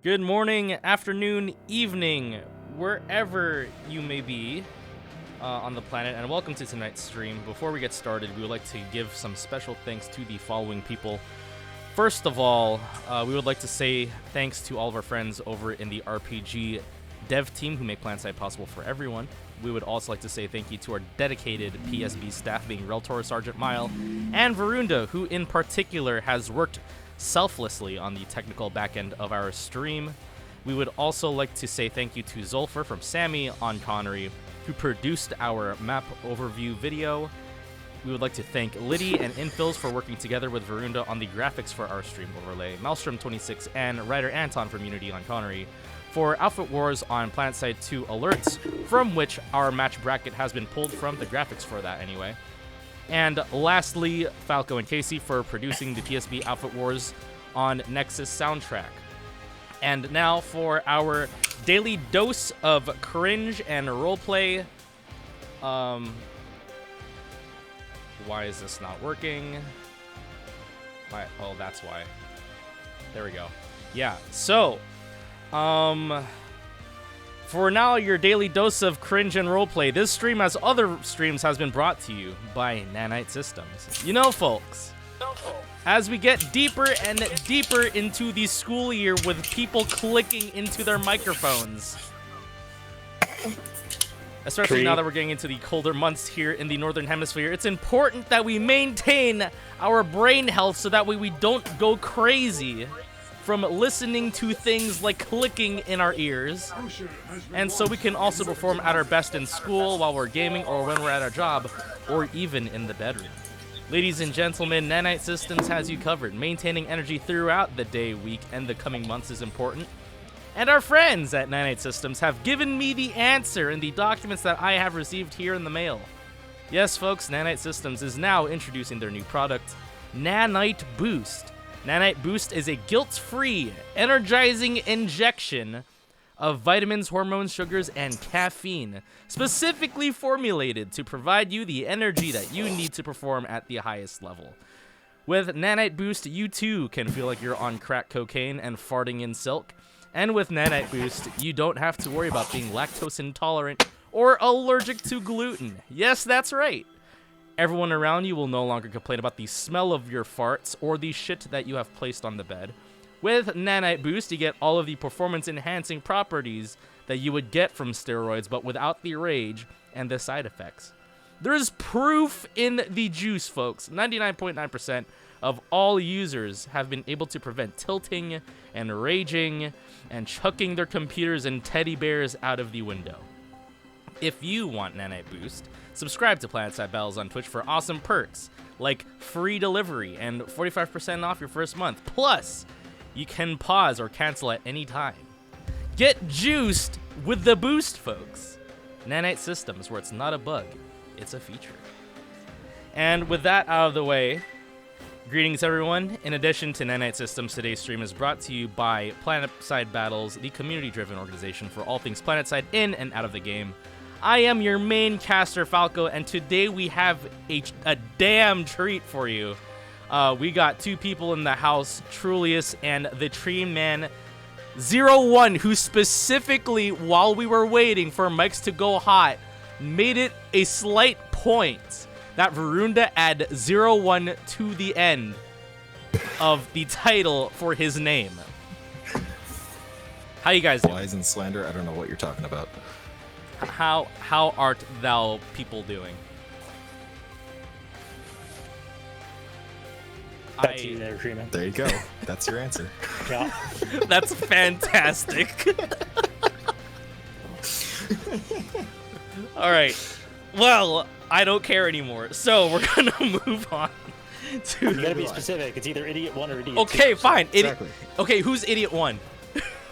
Good morning, afternoon, evening, wherever you may be on the planet, and welcome to tonight's stream. Before we get started, we would like to give some special thanks to the following people. First of all, we would like to say thanks to all of our friends over in the RPG dev team who make PlanetSide possible for everyone. We would also like to say thank you to our dedicated PSB staff, being Reltor, Sergeant Mile, and Varunda, who in particular has worked selflessly on the technical back end of our stream. We would also like to say thank you to Zulfer from Sammy on Connery, who produced our map overview video. We would like to thank Liddy and Infills for working together with Varunda on the graphics for our stream overlay, Maelstrom26 and Ryder Anton from Unity on Connery for Outfit Wars on PlanetSide 2 alerts, from which our match bracket has been pulled from, the graphics for that anyway. And lastly, Falco and Casey for producing the PSB Outfit Wars on Nexus soundtrack. And now for our daily dose of cringe and roleplay. Why is this not working? Oh, that's why. There we go. Yeah, so, for now, your daily dose of cringe and roleplay. This stream, as other streams, has been brought to you by Nanite Systems. You know, folks, as we get deeper and deeper into the school year with people clicking into their microphones, especially now that we're getting into the colder months here in the Northern Hemisphere, it's important that we maintain our brain health so that way we don't go crazy from listening to things like clicking in our ears, and so we can also perform at our best in school while we're gaming or when we're at our job or even in the bedroom. Ladies and gentlemen, Nanite Systems has you covered. Maintaining energy throughout the day, week, and the coming months is important. And our friends at Nanite Systems have given me the answer in the documents that I have received here in the mail. Yes, folks, Nanite Systems is now introducing their new product, Nanite Boost. Nanite Boost is a guilt-free, energizing injection of vitamins, hormones, sugars, and caffeine, specifically formulated to provide you the energy that you need to perform at the highest level. With Nanite Boost, you too can feel like you're on crack cocaine and farting in silk. And with Nanite Boost, you don't have to worry about being lactose intolerant or allergic to gluten. Yes, that's right. Everyone around you will no longer complain about the smell of your farts or the shit that you have placed on the bed. With Nanite Boost, you get all of the performance-enhancing properties that you would get from steroids, but without the rage and the side effects. There is proof in the juice, folks. 99.9% of all users have been able to prevent tilting and raging and chucking their computers and teddy bears out of the window. If you want Nanite Boost, subscribe to PlanetSide Battles on Twitch for awesome perks, like free delivery and 45% off your first month. Plus, you can pause or cancel at any time. Get juiced with the boost, folks. Nanite Systems, where it's not a bug, it's a feature. And with that out of the way, greetings everyone. In addition to Nanite Systems, today's stream is brought to you by PlanetSide Battles, the community-driven organization for all things PlanetSide in and out of the game. I am your main caster, Falco, and today we have a damn treat for you. We got two people in the house, Trulius and TheTreeMan 01, who specifically, while we were waiting for mics to go hot, made it a slight point that Varunda add 01 to the end of the title for his name. How you guys doing? Lies and slander, I don't know what you're talking about. How art thou people doing? That's you there, Freeman. There you go. That's your answer. Yeah. That's fantastic. All right. Well, I don't care anymore. So we're gonna move on to. You gotta be specific. It's either idiot 1 or idiot 2. Okay, fine. Exactly. Okay, who's idiot 1?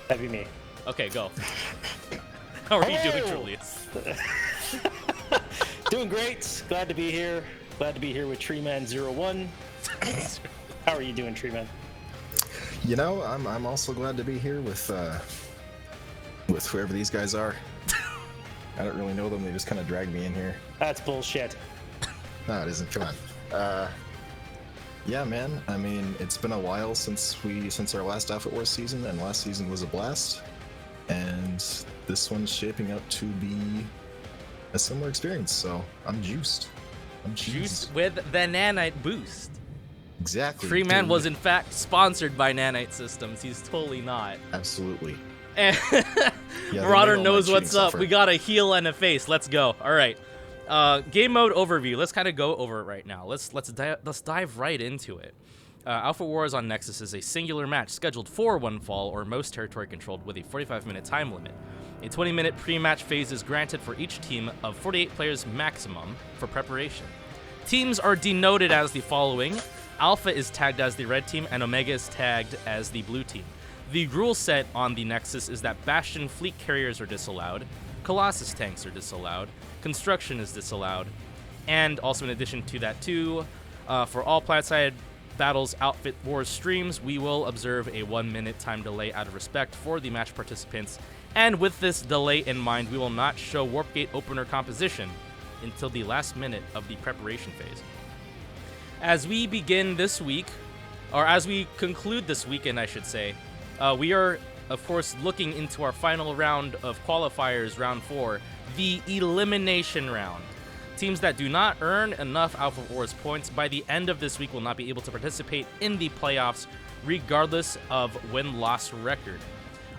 That'd be me. Okay, go. How are you doing, Trulius? Doing great. Glad to be here. Glad to be here with TreeMan 01. How are you doing, TreeMan? You know, I'm also glad to be here with whoever these guys are. I don't really know them. They just kind of dragged me in here. That's bullshit. No, it isn't. Come on. Yeah, man. I mean, it's been a while since our last Alpha Wars season, and last season was a blast. And this one's shaping up to be a similar experience, so I'm juiced. I'm Juiced with the nanite boost. Exactly. TreeMan dude. was in fact sponsored by Nanite Systems. He's totally not. Absolutely. And Yeah, Marauder they made all knows my what's cheating up. suffer. We got a heel and a face. Let's go. All right. Game mode overview. Let's kind of go over it right now. Let's dive right into it. Alpha Wars on Nexus is a singular match scheduled for one fall or most territory controlled with a 45-minute time limit. A 20-minute pre-match phase is granted for each team of 48 players maximum for preparation. Teams are denoted as the following. Alpha is tagged as the red team and Omega is tagged as the blue team. The rule set on the Nexus is that Bastion fleet carriers are disallowed, Colossus tanks are disallowed, construction is disallowed, and also in addition to that too, for all planetside battles outfit wars streams, we will observe a 1-minute time delay out of respect for the match participants, and with this delay in mind, we will not show Warp Gate opener composition until the last minute of the preparation phase. As we begin this week, or as we conclude this weekend, I should say, we are, of course, looking into our final round of qualifiers, round 4, the elimination round. Teams that do not earn enough Alpha Wars points by the end of this week will not be able to participate in the playoffs, regardless of win-loss record.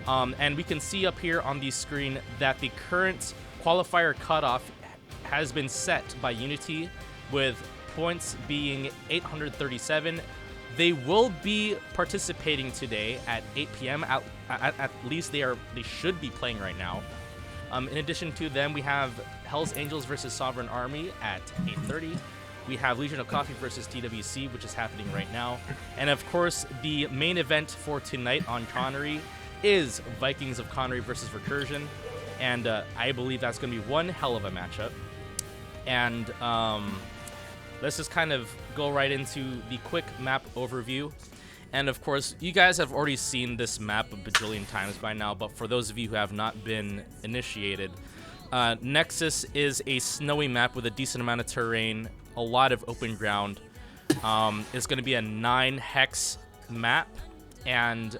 And we can see up here on the screen that the current qualifier cutoff has been set by Unity, with points being 837. They will be participating today at 8 p.m. At least they should be playing right now. In addition to them, we have Hell's Angels versus Sovereign Army at 8:30. We have Legion of Coffee versus TWC, which is happening right now. And of course, the main event for tonight on Connery is Vikings of Connery versus Recursion. And I believe that's going to be one hell of a matchup. And let's just kind of go right into the quick map overview. And of course, you guys have already seen this map a bajillion times by now, but for those of you who have not been initiated, Nexus is a snowy map with a decent amount of terrain, a lot of open ground. It's going to be a 9-hex map, and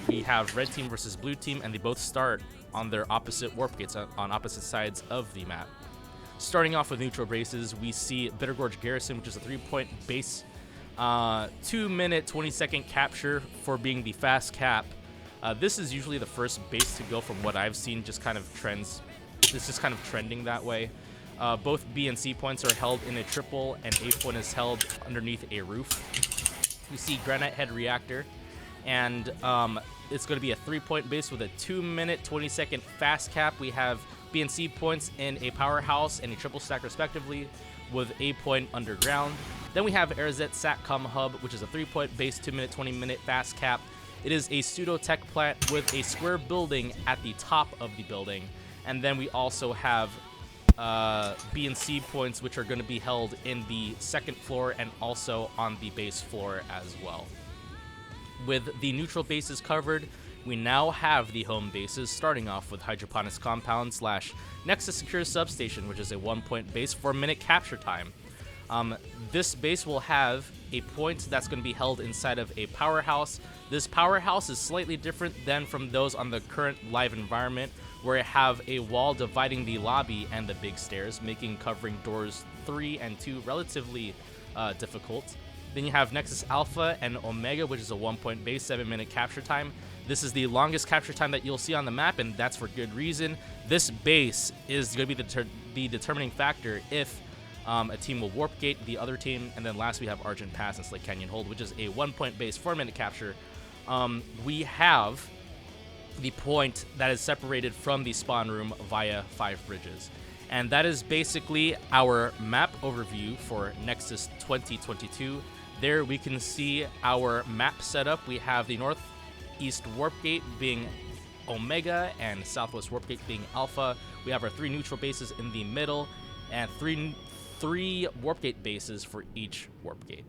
we have red team versus blue team, and they both start on their opposite warp gates on opposite sides of the map. Starting off with neutral bases, we see Bittergorge Garrison, which is a 3-point base, 2-minute, 20-second capture for being the fast cap. This is usually the first base to go from what I've seen, just kind of trends. It's just kind of trending that way. Both B and C points are held in a triple, and A point is held underneath a roof. We see Granite Head Reactor, and it's going to be a 3-point base with a 2-minute, 20-second fast cap. We have B and C points in a powerhouse and a triple stack respectively, with A point underground. Then we have Aerzet Satcom Hub, which is a 3-point base, 2-minute, 20-minute fast cap. It is a pseudo tech plant with a square building at the top of the building. And then we also have B and C points, which are going to be held in the second floor and also on the base floor as well. With the neutral bases covered, we now have the home bases, starting off with Hydroponics Compound / Nexus Secure Substation, which is a 1-point base for minute capture time. This base will have a point that's going to be held inside of a powerhouse. This powerhouse is slightly different than from those on the current live environment, where it have a wall dividing the lobby and the big stairs, making covering doors 3 and 2 relatively difficult. Then you have Nexus Alpha and Omega, which is a 1-point base, 7-minute capture time. This is the longest capture time that you'll see on the map, and that's for good reason. This base is going to be the determining factor if a team will warp gate the other team. And then last we have Argent Pass and Slate Canyon Hold, which is a 1-point base, 4-minute capture. We have the point that is separated from the spawn room via 5 bridges. And that is basically our map overview for Nexus 2022. There we can see our map setup. We have the northeast warp gate being Omega and southwest warp gate being Alpha. We have our 3 neutral bases in the middle and three warp gate bases for each warp gate.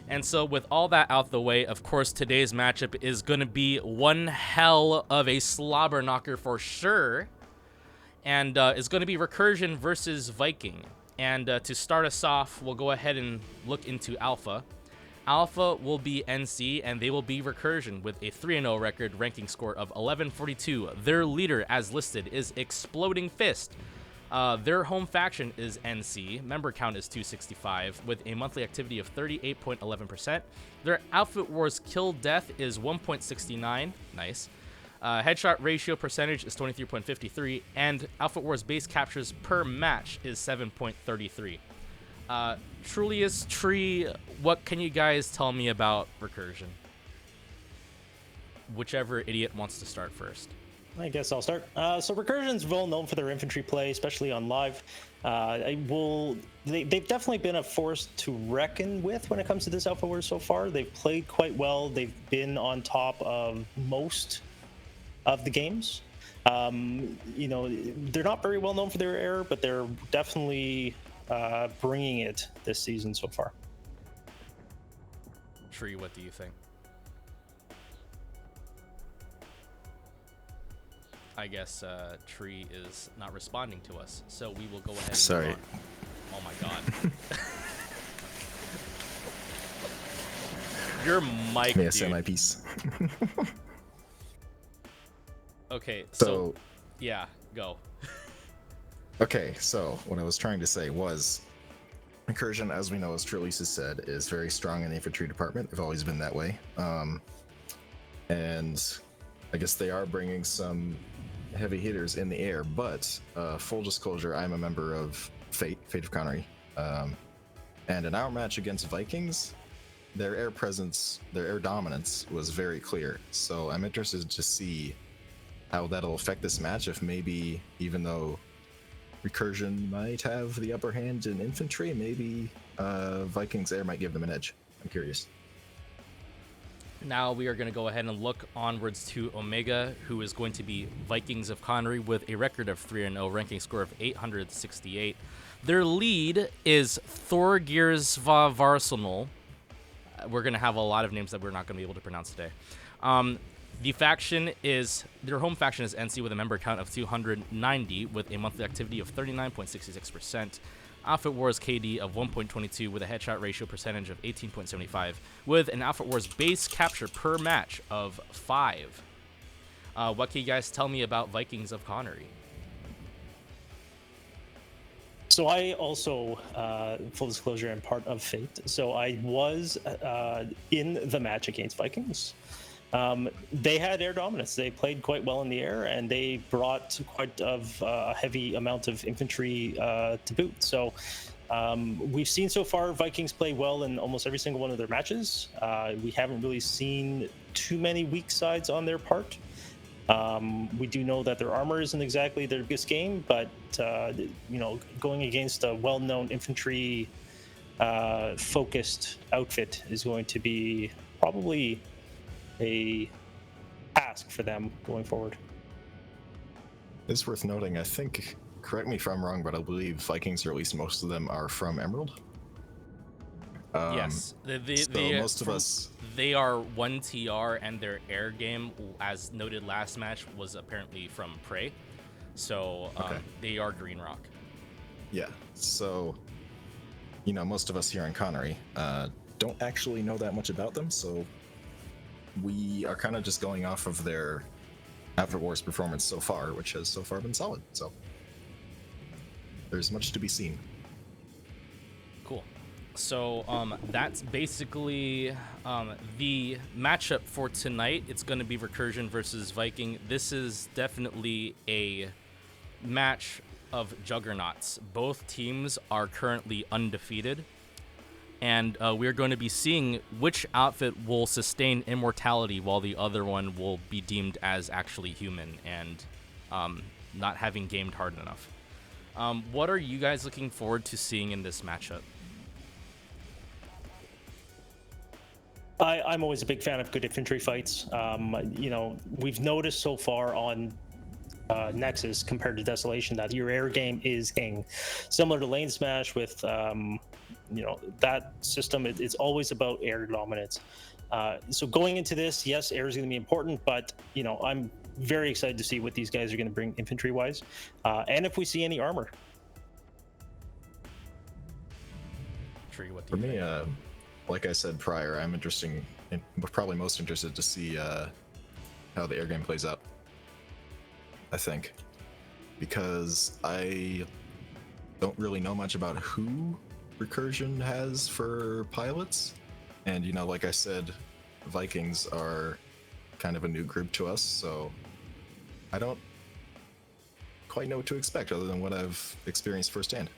And so with all that out the way, of course, today's matchup is going to be one hell of a slobber knocker for sure. And it's going to be Recursion versus Viking. And to start us off, we'll go ahead and look into Alpha. Alpha will be NC, and they will be Recursion with a 3-0 record, ranking score of 1142. Their leader, as listed, is Exploding Fist. Their home faction is NC. Member count is 265 with a monthly activity of 38.11%. Their Outfit Wars kill death is 1.69. Nice. Headshot ratio percentage is 23.53, and Outfit Wars base captures per match is 7.33. Trulius, Tree, what can you guys tell me about Recursion? Whichever idiot wants to start first. I guess I'll start. So Recursion's well known for their infantry play, especially on live. They've definitely been a force to reckon with when it comes to this Alpha Wars so far. They've played quite well. They've been on top of most of the games. They're not very well known for their air, but they're definitely bringing it this season so far. Tree, what do you think? I guess Tree is not responding to us, so we will go ahead and Sorry. move on. Oh my god. Your mic, May I dude. say my piece? Okay, So, yeah, go. okay, so what I was trying to say was, Recursion, as we know, as Trulius has said, is very strong in the infantry department. They've always been that way. And I guess they are bringing some heavy hitters in the air, but full disclosure, I'm a member of Fate of Connery. And in our match against Vikings, their air presence, their air dominance was very clear. So I'm interested to see how that'll affect this match, if maybe, even though Recursion might have the upper hand in infantry, maybe Vikings air might give them an edge. I'm curious. Now we are going to go ahead and look onwards to Omega, who is going to be Vikings of Connery with a record of 3-0, ranking score of 868. Their lead is Thorgirsva Varsenal. We're going to have a lot of names that we're not going to be able to pronounce today. The faction is, their home faction is NC with a member count of 290 with a monthly activity of 39.66%. Outfit Wars KD of 1.22 with a headshot ratio percentage of 18.75 with an Outfit Wars base capture per match of 5. What can you guys tell me about Vikings of Connery? So I also, full disclosure, am part of Fate. So I was in the match against Vikings. They had air dominance. They played quite well in the air, and they brought quite a heavy amount of infantry to boot. So we've seen so far Vikings play well in almost every single one of their matches. We haven't really seen too many weak sides on their part. We do know that their armor isn't exactly their biggest game, but going against a well-known infantry focused outfit is going to be probably a task for them going forward. It's worth noting, I think, correct me if I'm wrong, but I believe Vikings, or at least most of them, are from Emerald. Yes, Most of us, they are 1 TR, and their air game, as noted last match, was apparently from Prey. So Okay. They are Green Rock. yeah. So, most of us here in Connery don't actually know that much about them. So we are kind of just going off of their Outfit Wars performance so far, which has so far been solid. So there's much to be seen. Cool. So that's basically the matchup for tonight. It's going to be Recursion versus Viking. This is definitely a match of juggernauts. Both teams are currently undefeated, and we're going to be seeing which outfit will sustain immortality while the other one will be deemed as actually human and not having gamed hard enough. What are you guys looking forward to seeing in this matchup? I'm always a big fan of good infantry fights. We've noticed so far on Nexus compared to Desolation that your air game is king. Similar to Lane Smash with, that system, it's always about air dominance. So going into this, yes, air is going to be important, but, I'm very excited to see what these guys are going to bring infantry-wise, and if we see any armor. Tree, what do For you me, think? like I said prior, probably most interested to see how the air game plays out. I think, because I don't really know much about who Recursion has for pilots, and like I said, Vikings are kind of a new group to us, so I don't quite know what to expect other than what I've experienced firsthand.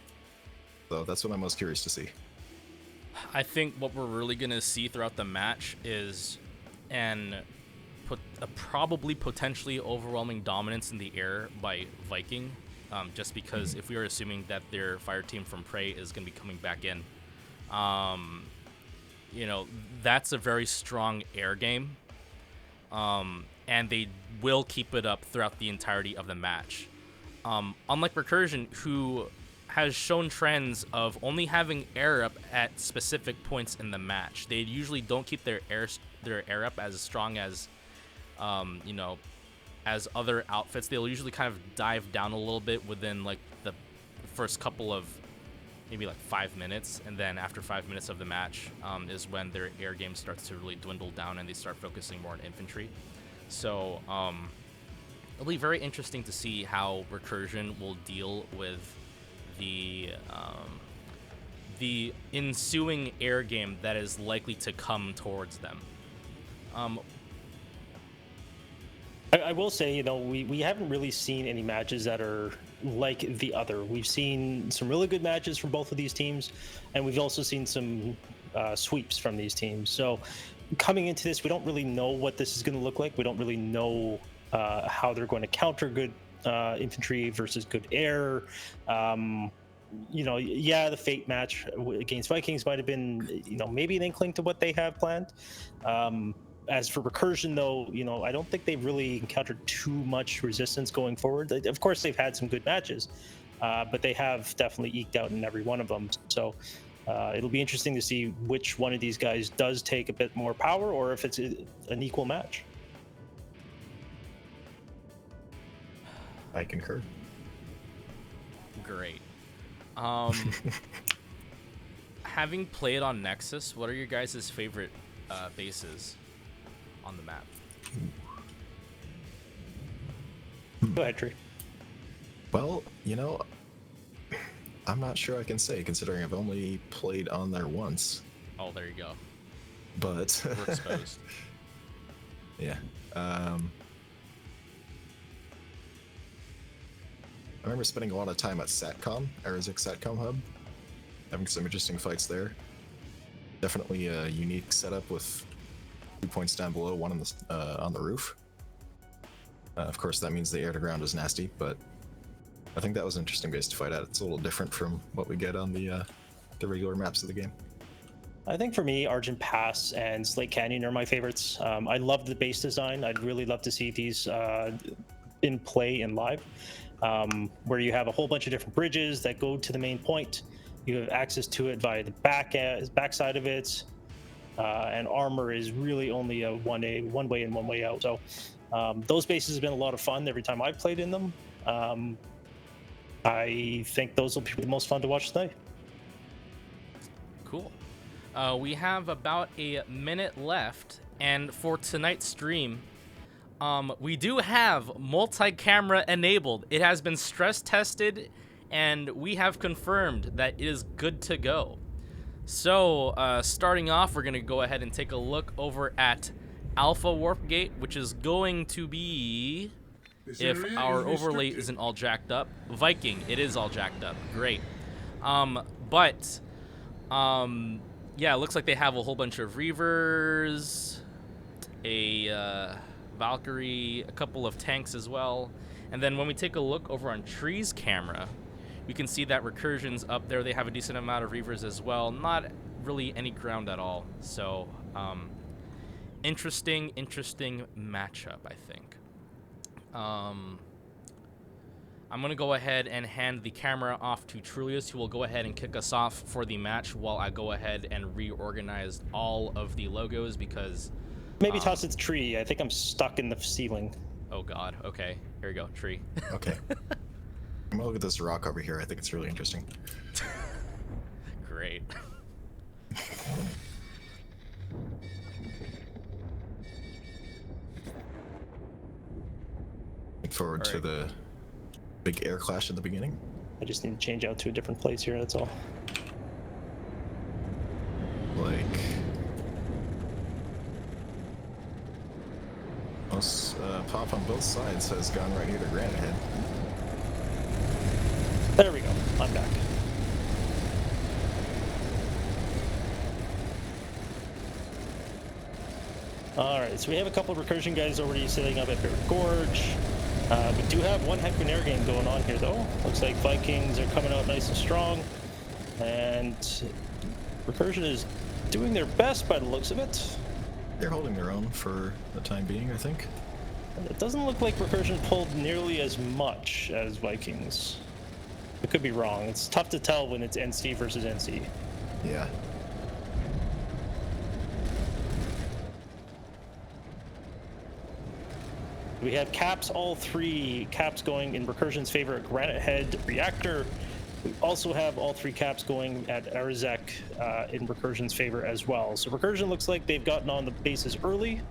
So that's what I'm most curious to see. I think what we're really going to see throughout the match is a probably potentially overwhelming dominance in the air by Viking, just because if we are assuming that their fire team from Prey is going to be coming back in, that's a very strong air game, and they will keep it up throughout the entirety of the match. Unlike Recursion, who has shown trends of only having air up at specific points in the match. They usually don't keep their air up as strong as as other outfits. They'll usually kind of dive down a little bit within like the first couple of maybe like 5 minutes, and then after 5 minutes of the match is when their air game starts to really dwindle down and they start focusing more on infantry. So it'll be very interesting to see how Recursion will deal with the ensuing air game that is likely to come towards them. I will say, we haven't really seen any matches that are like the other. We've seen some really good matches from both of these teams, and we've also seen some sweeps from these teams. So coming into this, we don't really know what this is going to look like. We don't really know how they're going to counter good infantry versus good air. The Fate match against Vikings might have been, maybe an inkling to what they have planned. As for Recursion, though, I don't think they've really encountered too much resistance going forward. Of course, they've had some good matches, but they have definitely eked out in every one of them. So it'll be interesting to see which one of these guys does take a bit more power, or if it's an equal match. I concur. Great. Having played on Nexus, what are your guys' favorite bases on the map? Go ahead, Tree. Well, I'm not sure I can say, considering I've only played on there once. Oh, there you go. But we're exposed. Yeah. I remember spending a lot of time at SATCOM, Arizek SATCOM Hub, having some interesting fights there. Definitely a unique setup with 2 points down below, one on the roof. Of course, that means the air to ground is nasty, but I think that was an interesting base to fight at. It's a little different from what we get on the regular maps of the game. I think for me, Argent Pass and Slate Canyon are my favorites. I love the base design. I'd really love to see these in play and live. Where you have a whole bunch of different bridges that go to the main point. You have access to it via the back side of it, and armor is really only a one way in, one way out. So those bases have been a lot of fun every time I've played in them. I think those will be the most fun to watch today. Cool. We have about a minute left, and for tonight's stream, we do have multi-camera enabled. It has been stress tested, and we have confirmed that it is good to go. So, starting off, we're going to go ahead and take a look over at Alpha Warp Gate, which is going to be, if our overlay isn't all jacked up, Viking. It is all jacked up. Great. Yeah, it looks like they have a whole bunch of Reavers, a Valkyrie, a couple of tanks as well. And then when we take a look over on Tree's camera, we can see that Recursion's up there. They have a decent amount of Reavers as well. Not really any ground at all. So, interesting matchup, I think. I'm going to go ahead and hand the camera off to Trulius, who will go ahead and kick us off for the match while I go ahead and reorganize all of the logos because... Maybe toss it to Tree. I think I'm stuck in the ceiling. Oh, God. Okay. Here we go. Tree. Okay. I'm gonna look at this rock over here. I think it's really interesting. Great. forward to the big air clash at the beginning. I just need to change out to a different place here, that's all. Like, most pop on both sides has gone right here to Granite Head. There we go. I'm back. Alright, so we have a couple of recursion guys already setting up at Bear Gorge. We do have one heck of an air game going on here, though. Looks like Vikings are coming out nice and strong. And recursion is doing their best by the looks of it. They're holding their own for the time being, I think. And it doesn't look like recursion pulled nearly as much as Vikings. I could be wrong. It's tough to tell when it's NC versus NC. Yeah. We have caps, all three caps going in recursion's favor at Granite Head Reactor. We also have all three caps going at Arizek in recursion's favor as well. So recursion looks like they've gotten on the bases early.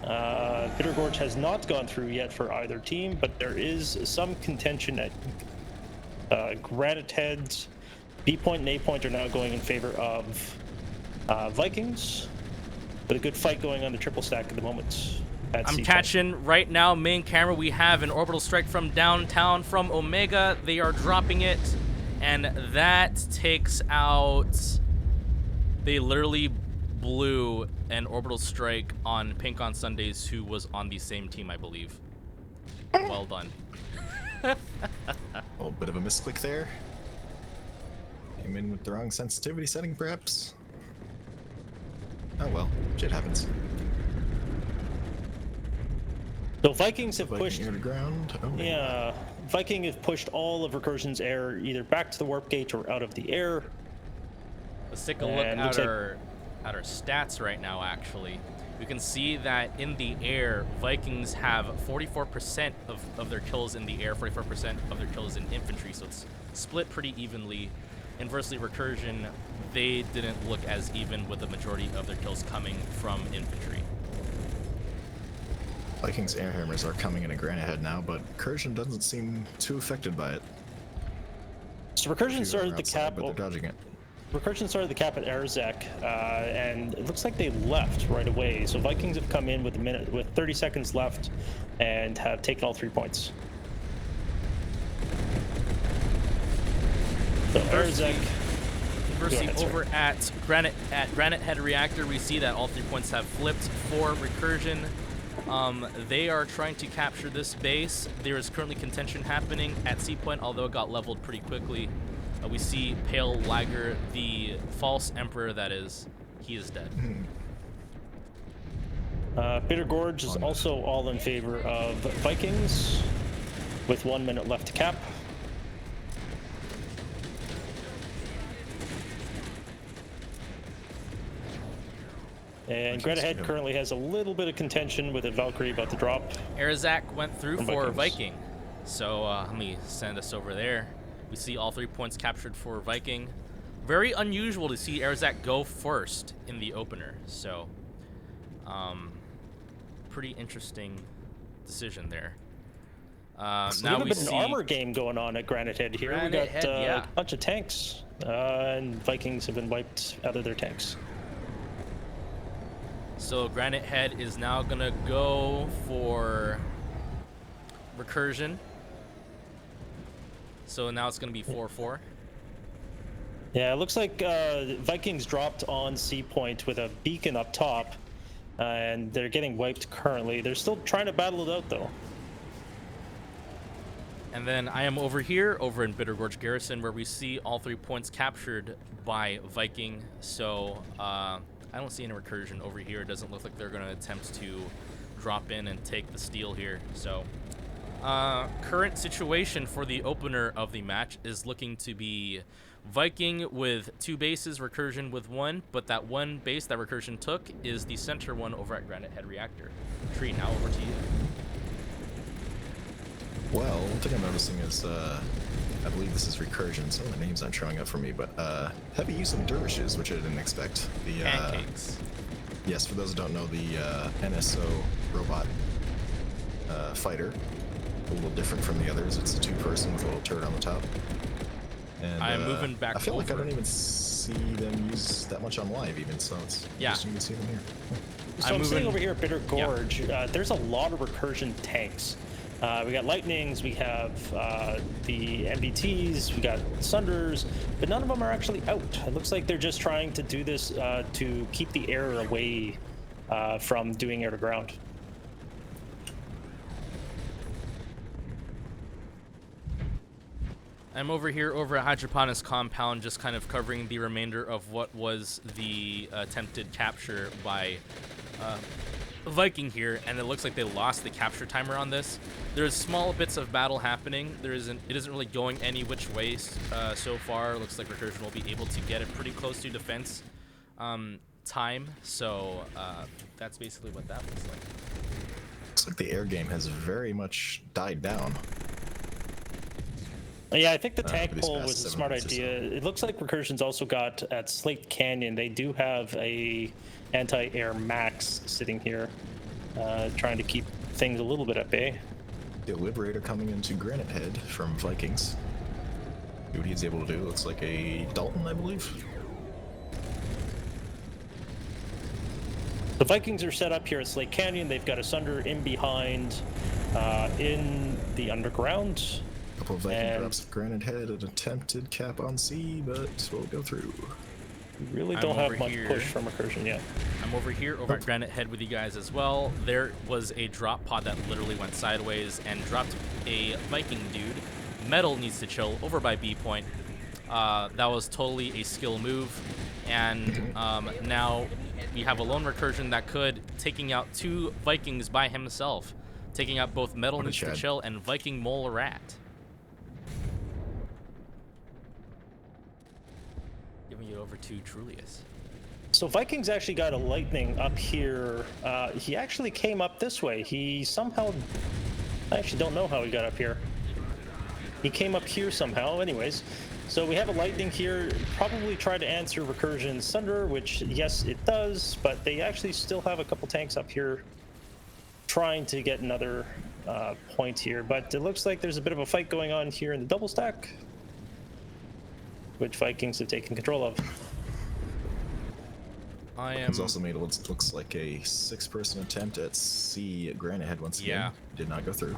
Bitter Gorge has not gone through yet for either team, but there is some contention at Granite Head's B point and A point are now going in favor of Vikings. But a good fight going on the triple stack at the moment. I'm catching right now, main camera. We have an orbital strike from downtown from Omega. They are dropping it, and that takes out. They literally blew an orbital strike on Pink on Sundays, who was on the same team, I believe. Well done. A little bit of a misclick there. Came in with the wrong sensitivity setting, perhaps. Oh well, shit happens. So Vikings have Viking pushed air to ground. Oh, yeah, Viking have pushed all of recursion's air either back to the warp gate or out of the air. Let's take a look at our stats right now, actually. We can see that in the air, Vikings have 44% of their kills in the air, 44% of their kills in infantry, so it's split pretty evenly. Inversely, recursion, they didn't look as even with the majority of their kills coming from infantry. Vikings air hammers are coming in at Granite Head now, but recursion doesn't seem too affected by it. So recursion started the cap. But they're dodging it. Recursion started the cap at Arizek, and it looks like they left right away. So Vikings have come in with 30 seconds left, and have taken all 3 points. So Arizek. Conversely, over at Granite Head Reactor, we see that all 3 points have flipped for recursion. They are trying to capture this base. There is currently contention happening at C point, although it got leveled pretty quickly. We see Pale Liger, the false emperor that is, he is dead. Bitter Gorge is also all in favor of Vikings, with 1 minute left to cap. And Granite Head currently has a little bit of contention with a Valkyrie about to drop. Arizek went through for Viking. So let me send us over there. We see all 3 points captured for Viking. Very unusual to see Arizek go first in the opener. So pretty interesting decision there. So now we see an armor game going on at Granite Head here. We got a bunch of tanks, and Vikings have been wiped out of their tanks. So Granite Head is now gonna go for recursion. So now it's gonna be 4-4. Yeah, it looks like Vikings dropped on C point with a beacon up top, and they're getting wiped currently. They're still trying to battle it out though. And then I am over here, over in Bitter Gorge Garrison, where we see all 3 points captured by Viking. So I don't see any recursion over here. It doesn't look like they're going to attempt to drop in and take the steal here. So current situation for the opener of the match is looking to be Viking with 2 bases, recursion with 1, but that 1 base that recursion took is the center one over at Granite Head Reactor. Tree, now over to you. Well, one thing I'm noticing is, I believe this is recursion. Some of the names aren't showing up for me, but heavy use of dervishes, which I didn't expect. The pancakes. Yes, for those who don't know, the NSO robot fighter. A little different from the others. It's a two-person with a little turret on the top. And I'm moving back I feel like I over. don't even see them use that much on live even, so it's interesting to see them here. So I'm sitting moving- over here at Bitter Gorge. There's a lot of recursion tanks. We got Lightnings, we have the MBTs, we got Sunders, but none of them are actually out. It looks like they're just trying to do this to keep the air away from doing air to ground. I'm over here over at Hydroponics Compound, just kind of covering the remainder of what was the attempted capture by Viking here, and it looks like they lost the capture timer on this. There's small bits of battle happening. It isn't really going any which way so far. Looks like Recursion will be able to get it pretty close to defense time. So that's basically what that looks like. Looks like the air game has very much died down. Yeah, I think the for tank these pull past was a 7 smart minutes or so. idea. It looks like Recursion's also got at Slate Canyon, they do have a anti-air max sitting here, trying to keep things a little bit at bay. The Liberator coming into Granite Head from Vikings. See what he's able to do. Looks like a Dalton, I believe. The Vikings are set up here at Slate Canyon. They've got a Sunder in behind, in the underground. Couple of Viking And- drops at Granite Head, an attempted cap on C, but will go through. We really I'm don't have over much here. push from Recursion yet. I'm over here over at Granite Head with you guys as well. There was a drop pod that literally went sideways and dropped a Viking dude. Metal needs to chill over by B point. That was totally a skill move, and now we have a lone Recursion that could taking out 2 Vikings by himself, taking out both Metal What a needs to Chad. chill and Viking Mole Rat. Giving it over to Trulius. So Vikings actually got a Lightning up here. He actually came up this way. He somehow... I actually don't know how he got up here. He came up here somehow. Anyways, so we have a Lightning here. Probably try to answer Recursion's Sunder, which, yes, it does. But they actually still have a couple tanks up here trying to get another point here. But it looks like there's a bit of a fight going on here in the double stack, which Vikings have taken control of. I am. He's also made what looks like a 6-person attempt at C at Granite Head once again. Yeah. Did not go through.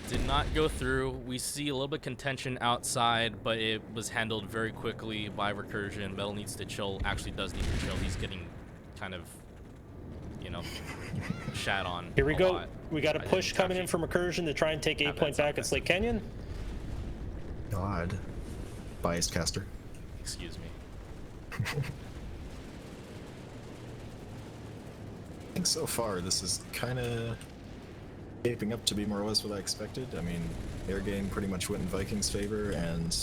Did not go through. We see a little bit of contention outside, but it was handled very quickly by Recursion. Metal needs to chill. Actually does need to chill. He's getting kind of, you know, shat on. Here we a go. lot. We got a I push didn't coming in actually from Recursion to try and take 8 have that point back sound at Slate Canyon. God. Biased caster. Excuse me. I think so far this is kind of shaping up to be more or less what I expected. I mean, air game pretty much went in Vikings' favor, and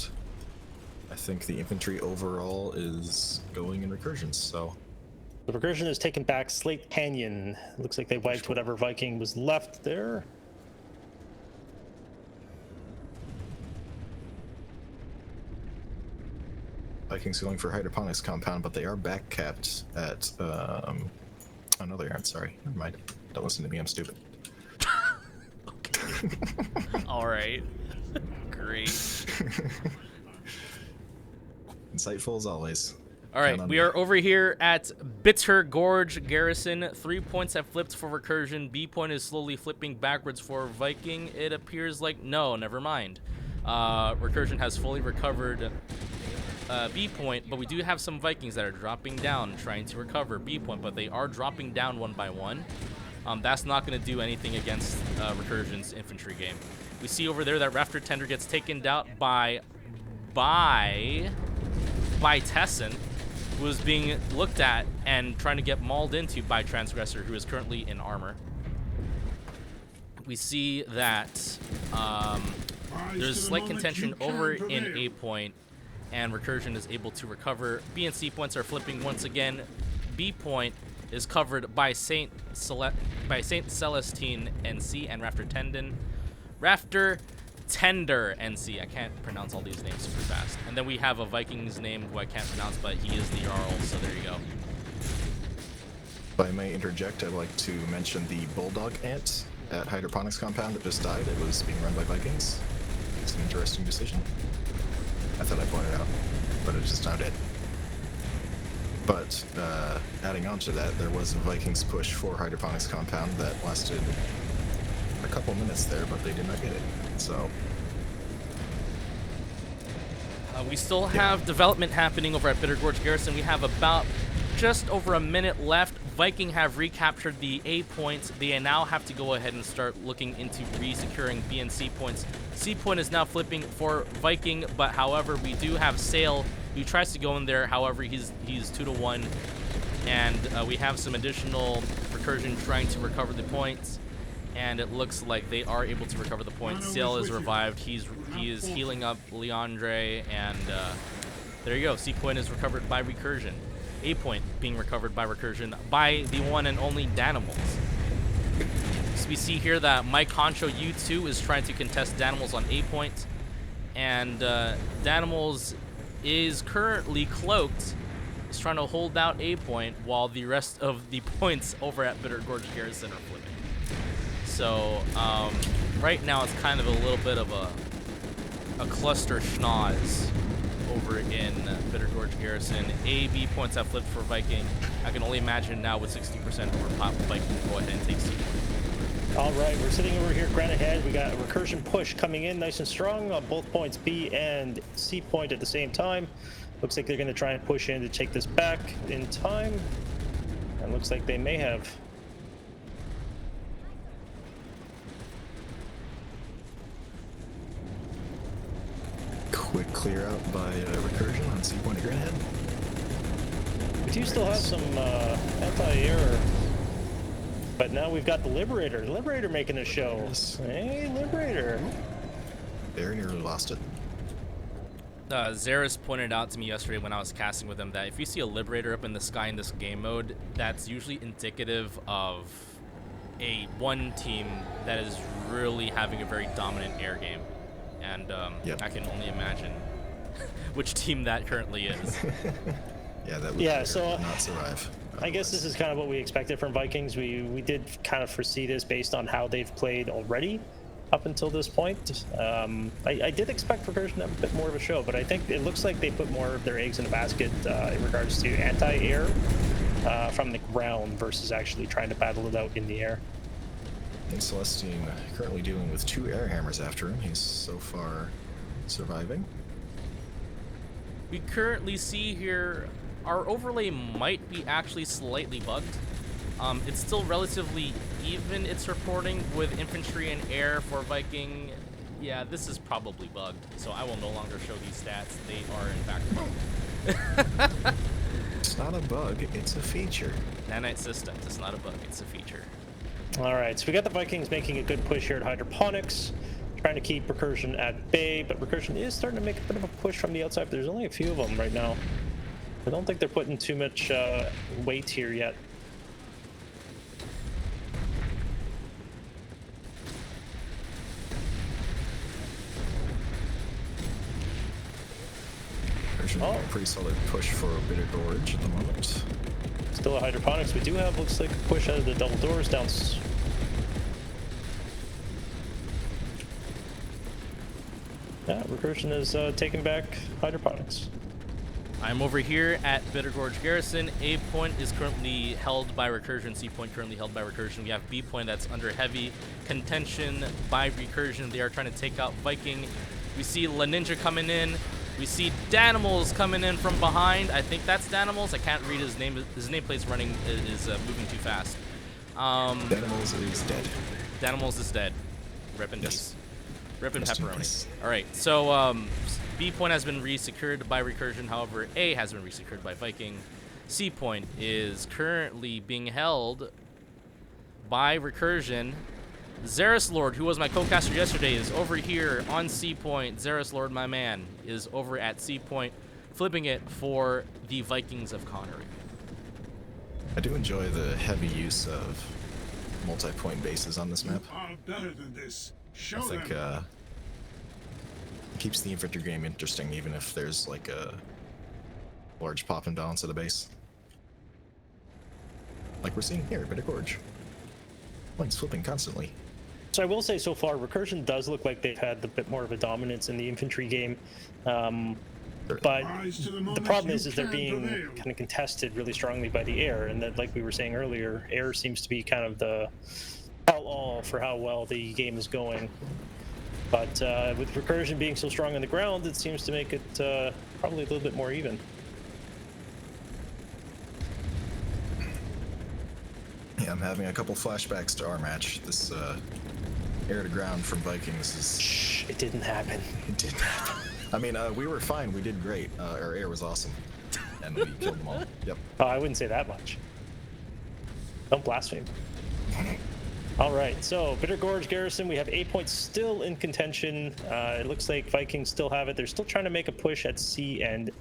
I think the infantry overall is going in Recursions, so... The Recursion has taken back Slate Canyon. Looks like they wiped whatever Viking was left there. Vikings going for hydroponics compound, but they are back capped at, oh no they aren't, sorry. Never mind. Don't listen to me, I'm stupid. Okay. All right. Great. Insightful as always. All right, Count on we me. are over here at Bitter Gorge Garrison. 3 points have flipped for Recursion. B point is slowly flipping backwards for Viking. It appears like no, never mind. Recursion has fully recovered B point, but we do have some Vikings that are dropping down, trying to recover B point, but they are dropping down one by one. That's not going to do anything against Recursion's infantry game. We see over there that Rafter Tender gets taken out by Tessin, who is being looked at and trying to get mauled into by Transgressor, who is currently in armor. We see that there's slight contention over in A point, and Recursion is able to recover. B and C points are flipping once again. B point is covered by Saint Celestine NC and Rafter Tender NC. I can't pronounce all these names super fast. And then we have a Viking's name who I can't pronounce, but he is the Jarl, so there you go. If I may interject, I'd like to mention the Bulldog Ant at hydroponics compound that just died. It was being run by Vikings. It's an interesting decision. I thought I pointed out, but it's just now dead. But adding on to that, there was a Vikings push for hydroponics compound that lasted a couple minutes there, but they did not get it. So we still have development happening over at Bitter Gorge Garrison. We have about just over a minute left. Viking have recaptured the A points. They now have to go ahead and start looking into re-securing B and C points. C point is now flipping for Viking, but however, we do have Sail who tries to go in there. However, he's 2-1, and we have some additional recursion trying to recover the points, and it looks like they are able to recover the points. Sail is revived. He is healing up Leandre, and there you go. C point is recovered by recursion. A point being recovered by recursion by the one and only Danimals. So we see here that Mike Honcho U2 is trying to contest Danimals on A point, and Danimals is currently cloaked. He's trying to hold out A point while the rest of the points over at Bitter Gorge Garrison are flipping. So right now it's kind of a little bit of a cluster schnoz over in Bitter Gorge Garrison. A, B points have flipped for Viking. I can only imagine now with 60% more pop, Viking will go ahead and take C point. All right, we're sitting over here, Granite Head. We got a recursion push coming in nice and strong on both points, B and C point at the same time. Looks like they're going to try and push in to take this back in time. And looks like they may have. quick clear out by recursion on C point at Granite Head. We do still have some anti-air. But now we've got the Liberator. Liberator making a show. Yes. Hey, Liberator. Very nearly lost it. Zeris pointed out to me yesterday when I was casting with him that if you see a Liberator up in the sky in this game mode, that's usually indicative of one team that is really having a very dominant air game. And Yep. I can only imagine which team that currently is. Yeah, that would not survive. I guess this is kind of what we expected from Vikings. We did kind of foresee this based on how they've played already up until this point. I did expect Recursion to have a bit more of a show, but I think it looks like they put more of their eggs in a basket in regards to anti-air from the ground versus actually trying to battle it out in the air. And Celestine currently dealing with 2 air hammers after him. He's so far surviving. We currently see here our overlay might be actually slightly bugged. It's still relatively even, it's reporting, with infantry and air for Viking. Yeah, this is probably bugged, so I will no longer show these stats. They are in fact bugged. It's not a bug, it's a feature. Nanite Systems, it's not a bug, it's a feature. All right, so we got the Vikings making a good push here at Hydroponics, trying to keep Recursion at bay, but Recursion is starting to make a bit of a push from the outside. There's only a few of them right now. I don't think they're putting too much weight here yet. Oh. Pretty solid push for Bitter Gorge at the moment. Still at Hydroponics. We do have, looks like, a push out of the double doors down. Yeah, Recursion is taking back Hydroponics. I'm over here at Bitter Gorge Garrison. A point is currently held by Recursion. C point currently held by Recursion. We have B point that's under heavy contention by Recursion. They are trying to take out Viking. We see La Ninja coming in. We see Danimals coming in from behind. I think that's Danimals. I can't read his name. His nameplate's running is moving too fast. Danimals is dead. Danimals is dead. Rip in Yes. peace. Rip and Rest in pepperoni. peace. All right, so B point has been resecured by Recursion. However, A has been resecured by Viking. C point is currently being held by Recursion. Zeris Lord, who was my co-caster yesterday, is over here on C point. Zeris Lord, my man, is over at C point, flipping it for the Vikings of Connery. I do enjoy the heavy use of multi-point bases on this map. Are better than this. Show I think them. it keeps the infantry game interesting, even if there's like a large pop and balance at a base. Like we're seeing here, Bitter Gorge. Points flipping constantly. So I will say so far, Recursion does look like they've had a bit more of a dominance in the infantry game. But the problem is they're being kind of contested really strongly by the air, and that, like we were saying earlier, air seems to be kind of the all for how well the game is going. But with Recursion being so strong on the ground, it seems to make it probably a little bit more even. Yeah, I'm having a couple flashbacks to our match. This air to ground from Vikings is... Shh, it didn't happen. It didn't happen. I mean, we were fine. We did great. Our air was awesome. And we killed them all. Yep. Oh, I wouldn't say that much. Don't blaspheme. All right, so Bitter Gorge Garrison, we have 8 points still in contention. It looks like Vikings still have it. They're still trying to make a push at C and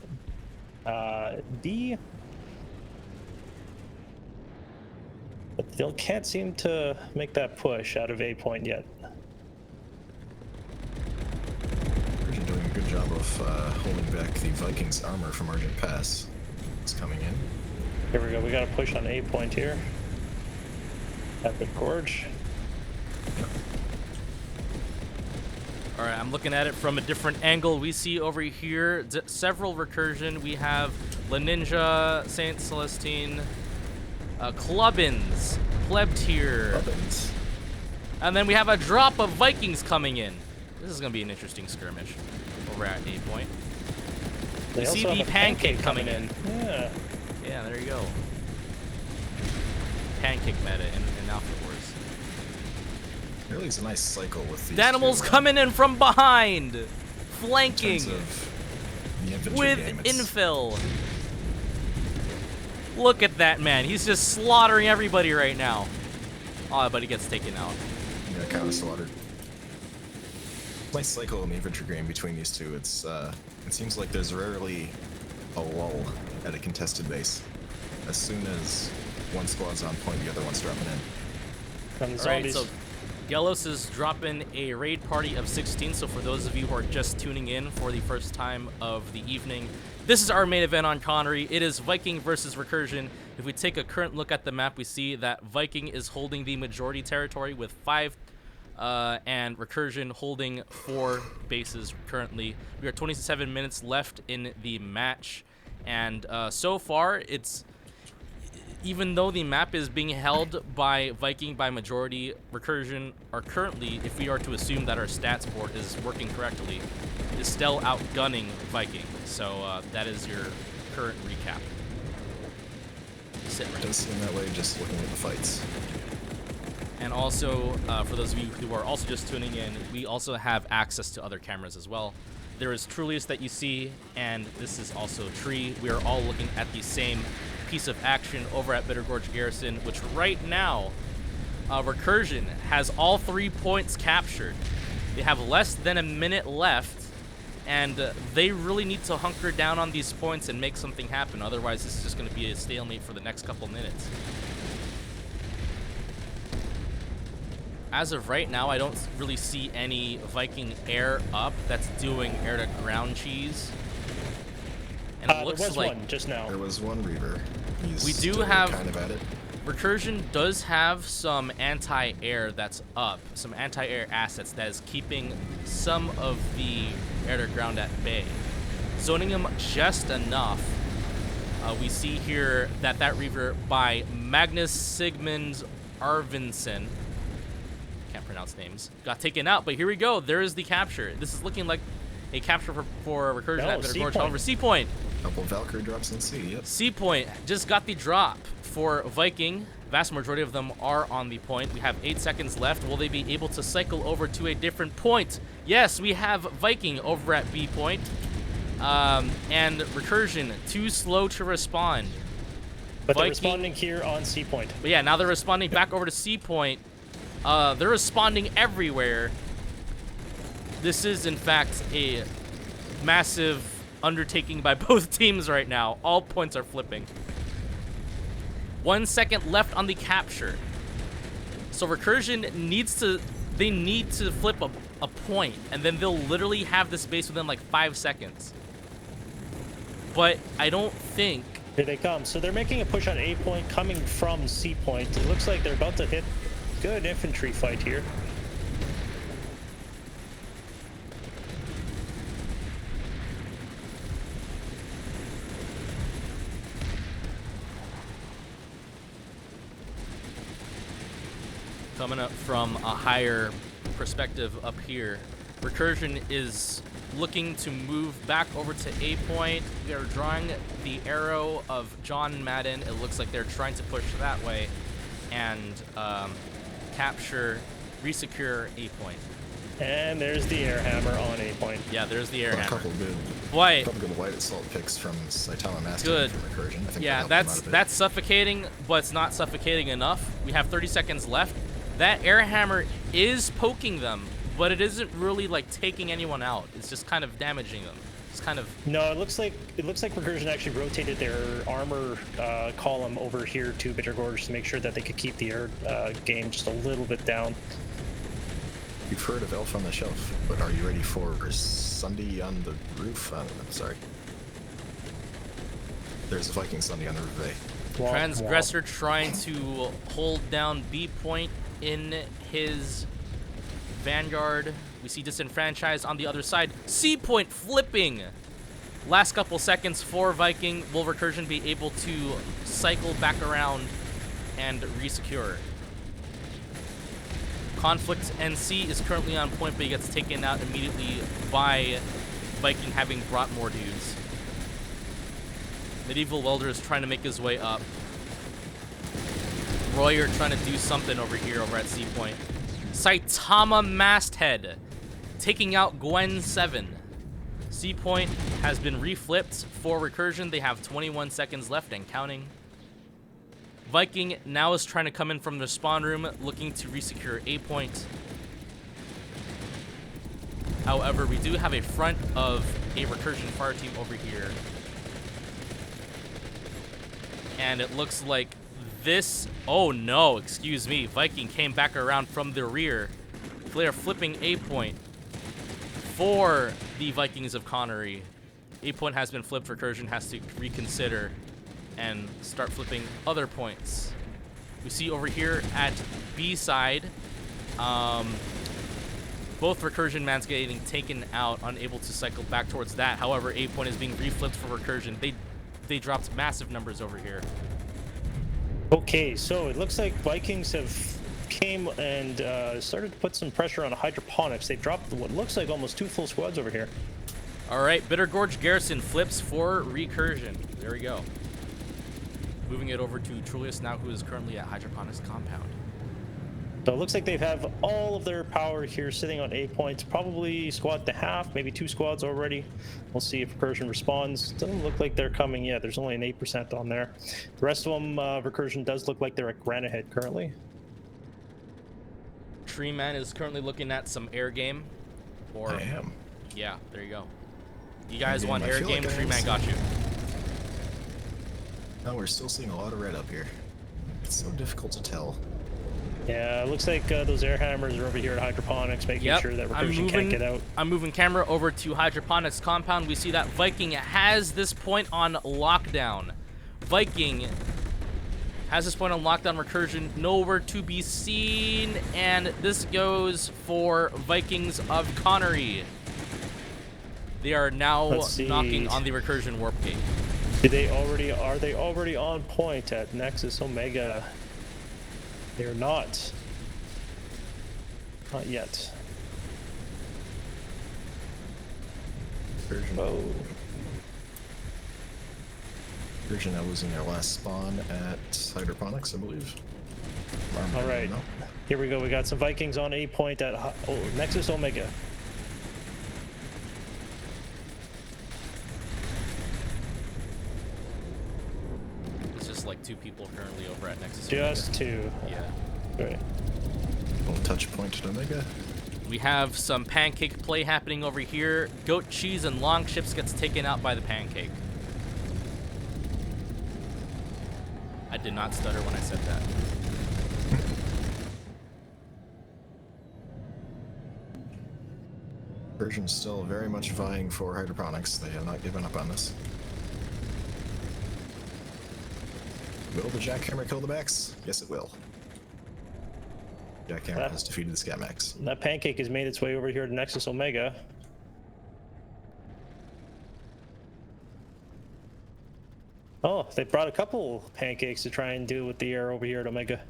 D. But they can't seem to make that push out of A point yet. We're doing a good job of holding back the Vikings' armor from Argent Pass. It's coming in. Here we go. We got a push on A point here. At the Gorge. All right, I'm looking at it from a different angle. We see over here several Recursion. We have La Ninja, Saint Celestine, Clubbins, Pleb Tier, Clubbins. And then we have a drop of Vikings coming in. This is going to be an interesting skirmish over at A point. They We see also the have a pancake coming in. Yeah. Yeah, there you go. Pancake meta in Alpha Wars. Really is a nice cycle with these Danimals two, coming in from behind, flanking in terms of the infantry with game, it's- infill. Look at that man. He's just slaughtering everybody right now. Oh, but he gets taken out. Yeah, kind of slaughtered. Nice cycle in the infantry game between these two. It's it seems like there's rarely a lull at a contested base. As soon as one squad's on point, the other one's dropping in. And the All right, zombies. so Gelos is dropping a raid party of 16. So for those of you who are just tuning in for the first time of the evening, this is our main event on Connery. It is Viking versus Recursion. If we take a current look at the map, we see that Viking is holding the majority territory with 5, and Recursion holding 4 bases currently. We are 27 minutes left in the match, and so far, even though the map is being held by Viking by majority, Recursion are currently, if we are to assume that our stats board is working correctly, is still outgunning Viking. So that is your current recap. Sit It right. does seem that way just looking at the fights. And also, for those of you who are also just tuning in, we also have access to other cameras as well. There is Trulius that you see, and this is also Tree. We are all looking at the same piece of action over at Bitter Gorge Garrison, which right now, Recursion has all 3 points captured. They have less than a minute left, and they really need to hunker down on these points and make something happen. Otherwise, this is just going to be a stalemate for the next couple minutes. As of right now, I don't really see any Viking air up that's doing air-to-ground cheese. And it looks there was like one just now. There was one Reaver. He's We do still have- kind of at it. Recursion does have some anti-air that's up, some anti-air assets that is keeping some of the air-to-ground at bay. Zoning them just enough. We see here that Reaver by Magnus Sigmund Arvinsson, can't pronounce names, got taken out, but here we go. There is the capture. This is looking like a capture for Recursion No, at Bitter C Gorge. point. However, C point. Couple Valkyrie drops in C, yep. C point just got the drop for Viking. Vast majority of them are on the point. We have 8 seconds left. Will they be able to cycle over to a different point? Yes, we have Viking over at B point. And Recursion, too slow to respond. But they're Viking- responding here on C point. But yeah, now they're responding back over to C point. They're responding everywhere. This is, in fact, a massive undertaking by both teams right now. All points are flipping. 1 second left on the capture. So Recursion needs to flip a point, and then they'll literally have this base within like 5 seconds. But I don't think... Here they come. So they're making a push on A point coming from C point. It looks like they're about to hit good infantry fight here. Coming up from a higher perspective up here, Recursion is looking to move back over to A point. We are drawing the arrow of John Madden. It looks like they're trying to push that way and capture, resecure A point. And there's the air hammer on A point. Yeah, there's the air A hammer. couple good white assault picks from Saitama Master Good. from Recursion. I think Yeah, that helped them out a bit. that's suffocating, but it's not suffocating enough. We have 30 seconds left. That air hammer is poking them, but it isn't really like taking anyone out. It's just kind of damaging them. It's kind of No, it looks like Recursion actually rotated their armor column over here to Bitter Gorge to make sure that they could keep the air game just a little bit down. You've heard of Elf on the Shelf, but are you ready for Sunday on the roof? I'm sorry. There's a Viking Sunday on the roof. Womp, Transgressor trying to hold down B point in his Vanguard. We see Disenfranchised on the other side. C point flipping. Last couple seconds for Viking. Will Recursion be able to cycle back around and resecure? Conflict NC is currently on point, but he gets taken out immediately by Viking having brought more dudes. Medieval Welder is trying to make his way up. Royer trying to do something over here over at C point. Saitama Masthead taking out Gwen 7. C point has been reflipped for Recursion. They have 21 seconds left and counting. Viking now is trying to come in from the spawn room, looking to resecure A point. However, we do have a front of a Recursion fire team over here. And it looks like this... Oh no, excuse me. Viking came back around from the rear. They're flipping A point for the Vikings of Connery. A point has been flipped. Recursion has to reconsider and start flipping other points. We see over here at B side, both Recursion mans getting taken out, unable to cycle back towards that. However, A point is being reflipped for Recursion. They dropped massive numbers over here. Okay, so it looks like Vikings have came and started to put some pressure on hydroponics. They've dropped what looks like almost 2 full squads over here. All right, Bitter Gorge Garrison flips for Recursion. There we go. Moving it over to Trulius now, who is currently at Hydroponics Compound. So it looks like they have all of their power here sitting on A points, probably squad and a half, maybe 2 squads already. We'll see if Recursion responds. Doesn't look like they're coming yet. There's only an 8% on there. The rest of them, Recursion does look like they're at Granite Head currently. TreeMan is currently looking at some air game. Or, I am. Yeah, there you go. You guys Game, want I air feel game? like I TreeMan am. got you. No, we're still seeing a lot of red up here. It's so difficult to tell. Yeah, it looks like those air hammers are over here at Hydroponics, making sure that Recursion can't get out. I'm moving camera over to Hydroponics Compound. We see that Viking has this point on lockdown. Viking has this point on lockdown. Recursion nowhere to be seen, and this goes for Vikings of Connery. They are now Let's see. knocking on the Recursion warp gate. Are they already on point at Nexus Omega? They're not. Not yet. Oh. Recursion now losing their last spawn at Hydroponics, I believe. All right. No. Here we go. We got some Vikings on A point at Nexus Omega. It's just like 2 people currently over at Nexus. Just 2. Yeah. Right. Little touch point at Omega. We have some pancake play happening over here. Goat cheese and long ships gets taken out by the pancake. I did not stutter when I said that. Recursion's still very much vying for Hydroponics. They have not given up on this. Will the Jackhammer kill the Max? Yes, it will. Jackhammer has defeated the Scat Max. That pancake has made its way over here to Nexus Omega. Oh, they brought a couple pancakes to try and do with the air over here at Omega.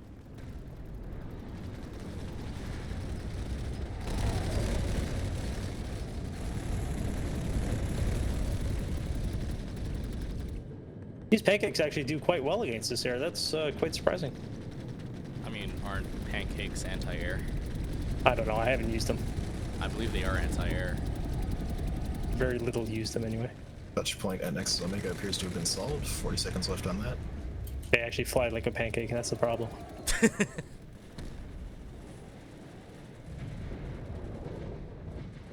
These pancakes actually do quite well against this air. That's quite surprising. I mean, aren't pancakes anti-air? I don't know. I haven't used them. I believe they are anti-air. Very little used them anyway. Touch point at Nexus Omega appears to have been solved. 40 seconds left on that. They actually fly like a pancake, and that's the problem.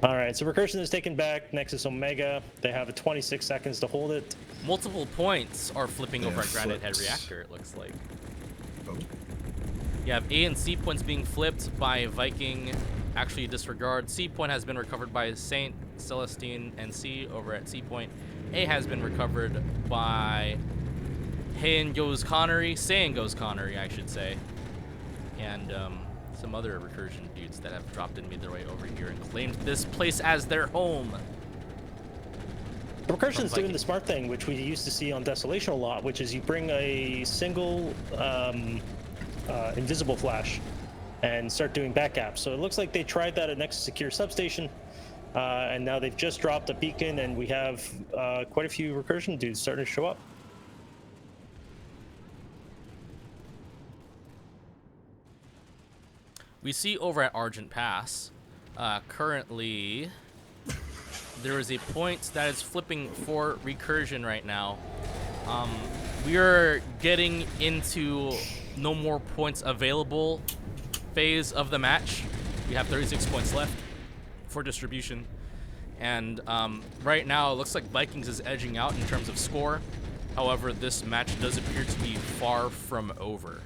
All right, so Recursion is taken back. Nexus Omega. They have 26 seconds to hold it. Multiple points are flipping over at Granite Head flipped. Reactor, it looks like. Oh, You have A and C points being flipped by Viking. Actually, disregard. C point has been recovered by Saint, Celestine, and C over at C point. A has been recovered by Hayan goes Connery. Sayan goes Connery, I should say. And some other recursion dudes that have dropped and made their way over here and claimed this place as their home. Recursion's doing the smart thing, which we used to see on Desolation a lot, which is you bring a single invisible flash and start doing backgaps. So it looks like they tried that at Nexus Secure Substation, and now they've just dropped a beacon, and we have quite a few Recursion dudes starting to show up. We see over at Argent Pass, currently there is a point that is flipping for Recursion right now. We are getting into no more points available phase of the match. We have 36 points left for distribution. And right now, it looks like Vikings is edging out in terms of score. However, this match does appear to be far from over.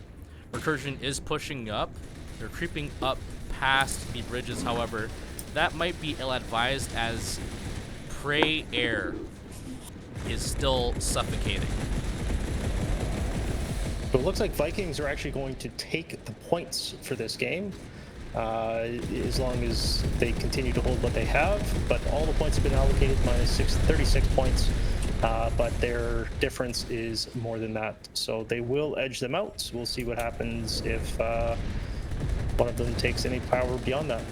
Recursion is pushing up. They're creeping up past the bridges. However, that might be ill-advised as Prey Air is still suffocating. So it looks like Vikings are actually going to take the points for this game, as long as they continue to hold what they have. But all the points have been allocated, minus 36 points, but their difference is more than that. So they will edge them out. We'll see what happens if one of them takes any power beyond that.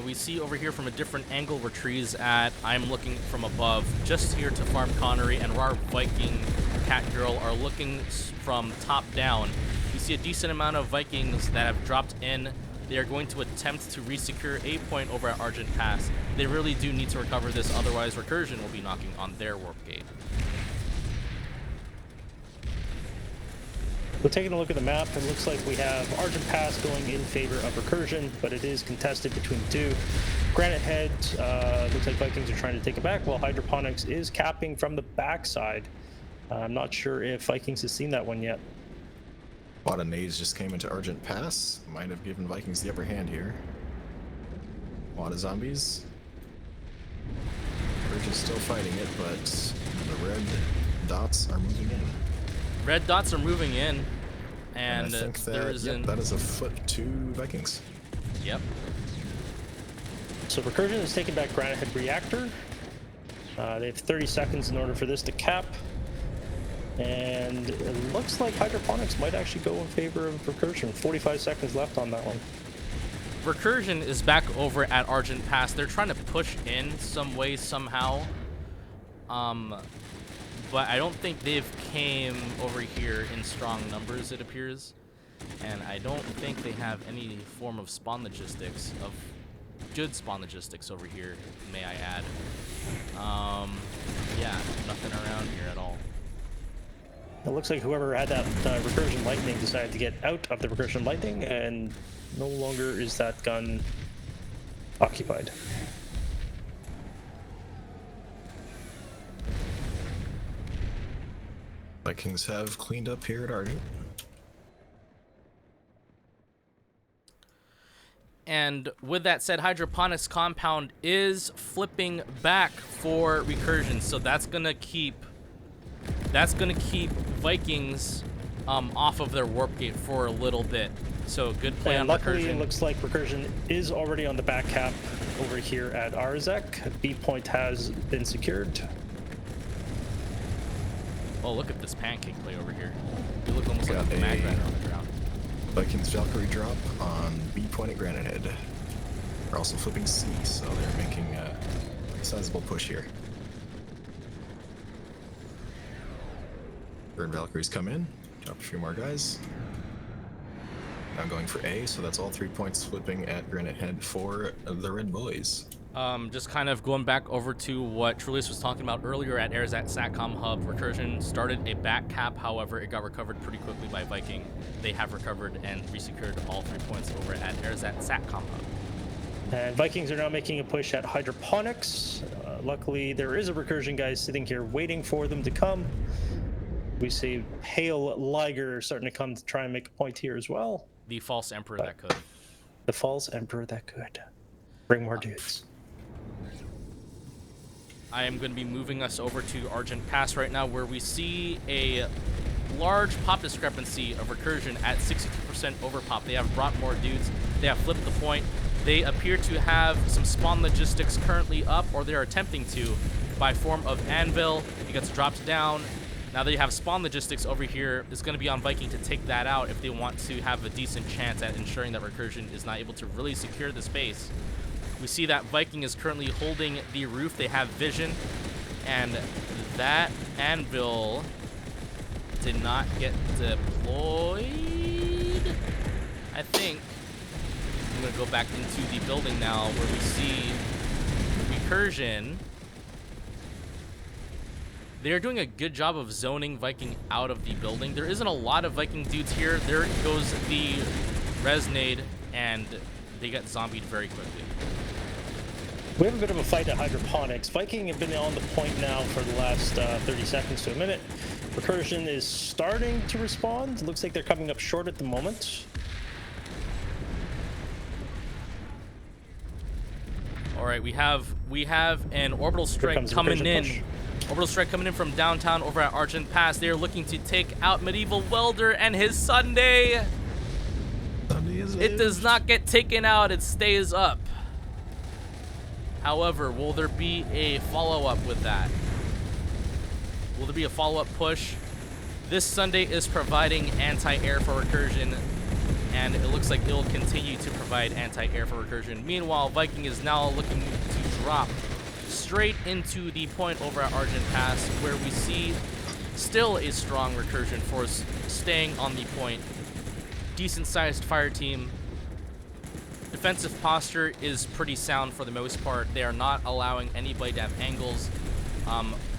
We see over here from a different angle where Trees at. I'm looking from above, just here to farm Connery, and our Viking Cat Girl are looking from top down. We see a decent amount of Vikings that have dropped in. They are going to attempt to resecure a point over at Argent Pass. They really do need to recover this, otherwise Recursion will be knocking on their warp gate. We're taking a look at the map. It looks like we have Argent Pass going in favor of Recursion, but it is contested between the two. Granite Head, looks like Vikings are trying to take it back, while Hydroponics is capping from the backside. I'm not sure if Vikings has seen that one yet. a lot of nades just came into Argent Pass. Might have given Vikings the upper hand here. A lot of zombies. Recursion's still fighting it, but the red dots are moving in. Red dots are moving in, and I think there that, isn't. that is a foot to Vikings. Yep. So Recursion is taking back Granite Head Reactor. They have 30 seconds in order for this to cap. And it looks like Hydroponics might actually go in favor of Recursion. 45 seconds left on that one. Recursion is back over at Argent Pass. They're trying to push in some way, somehow. But I don't think they've came over here in strong numbers, it appears. And I don't think they have any form of spawn logistics, of good spawn logistics over here, may I add. Yeah, nothing around here at all. It looks like whoever had that Recursion Lightning decided to get out of the Recursion Lightning, and no longer is that gun occupied. Vikings have cleaned up here at Argent. And with that said, Hydroponics Compound is flipping back for Recursion, so that's gonna keep Vikings off of their warp gate for a little bit. So good play on luckily, Recursion. it looks like Recursion is already on the back cap over here at Arzek. B point has been secured. Oh, look at this pancake play over here. You look almost like Got a mag rider on the ground. Vikings Valkyrie drop on B point at Granite Head. They're also flipping C, so they're making a sizable push here. Third Valkyries come in, drop a few more guys. Now going for A, so that's all 3 points flipping at Granite Head for the Red Boys. Just kind of going back over to what Trulius was talking about earlier at Airs at SATCOM Hub. Recursion started a back cap, however, it got recovered pretty quickly by Viking. They have recovered and resecured all 3 points over at Airs at SATCOM Hub. And Vikings are now making a push at Hydroponics. Luckily, there is a Recursion guy sitting here waiting for them to come. We see Pale Liger starting to come to try and make a point here as well. The false emperor that could. The false emperor that could. Bring more dudes. I am going to be moving us over to Argent Pass right now, where we see a large pop discrepancy of Recursion at 62% over pop. They have brought more dudes. They have flipped the point. They appear to have some spawn logistics currently up, or they are attempting to, by form of Anvil. He gets dropped down. Now that you have spawn logistics over here, it's going to be on Viking to take that out if they want to have a decent chance at ensuring that Recursion is not able to really secure the space. We see that Viking is currently holding the roof. They have vision, and that Anvil did not get deployed. I think I'm going to go back into the building now where we see Recursion. They're doing a good job of zoning Viking out of the building. There isn't a lot of Viking dudes here. There goes the Resnade, and they get zombied very quickly. We have a bit of a fight at Hydroponics. Viking have been on the point now for the last 30 seconds to a minute. Recursion is starting to respond. Looks like they're coming up short at the moment. All right, we have an orbital strike coming in. Push. Orbital strike coming in from downtown over at Argent Pass. They are looking to take out Medieval Welder and his Sunday. It does not get taken out, it stays up. However, will there be a follow-up with that? Will there be a follow-up push? This Sunday is providing anti-air for Recursion, and it looks like it'll continue to provide anti-air for Recursion. Meanwhile, Viking is now looking to drop straight into the point over at Argent Pass, where we see still a strong Recursion force staying on the point. Decent-sized fire team. Defensive posture is pretty sound for the most part. They are not allowing anybody to have angles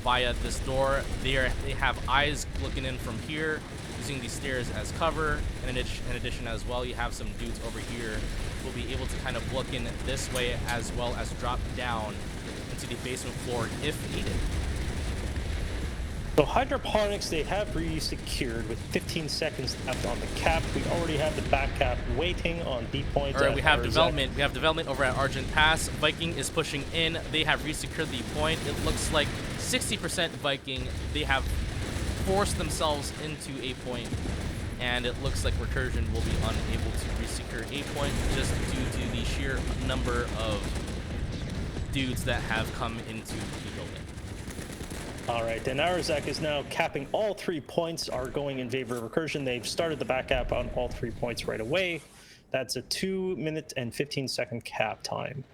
via this door. They have eyes looking in from here, using these stairs as cover. And in addition as well, you have some dudes over here who will be able to kind of look in this way, as well as drop down into the basement floor if needed. So Hydroponics, they have re-secured with 15 seconds left on the cap. We already have the back cap waiting on B point. All right, we have development. We have development over at Argent Pass. Viking is pushing in. They have re-secured the point. It looks like 60% Viking. They have forced themselves into a point, and it looks like Recursion will be unable to re-secure a point just due to the sheer number of dudes that have come into the building. All right, and Arazak is now capping all 3 points are going in favor of Recursion. They've started the back cap on all 3 points right away. That's a 2-minute and 15-second cap time.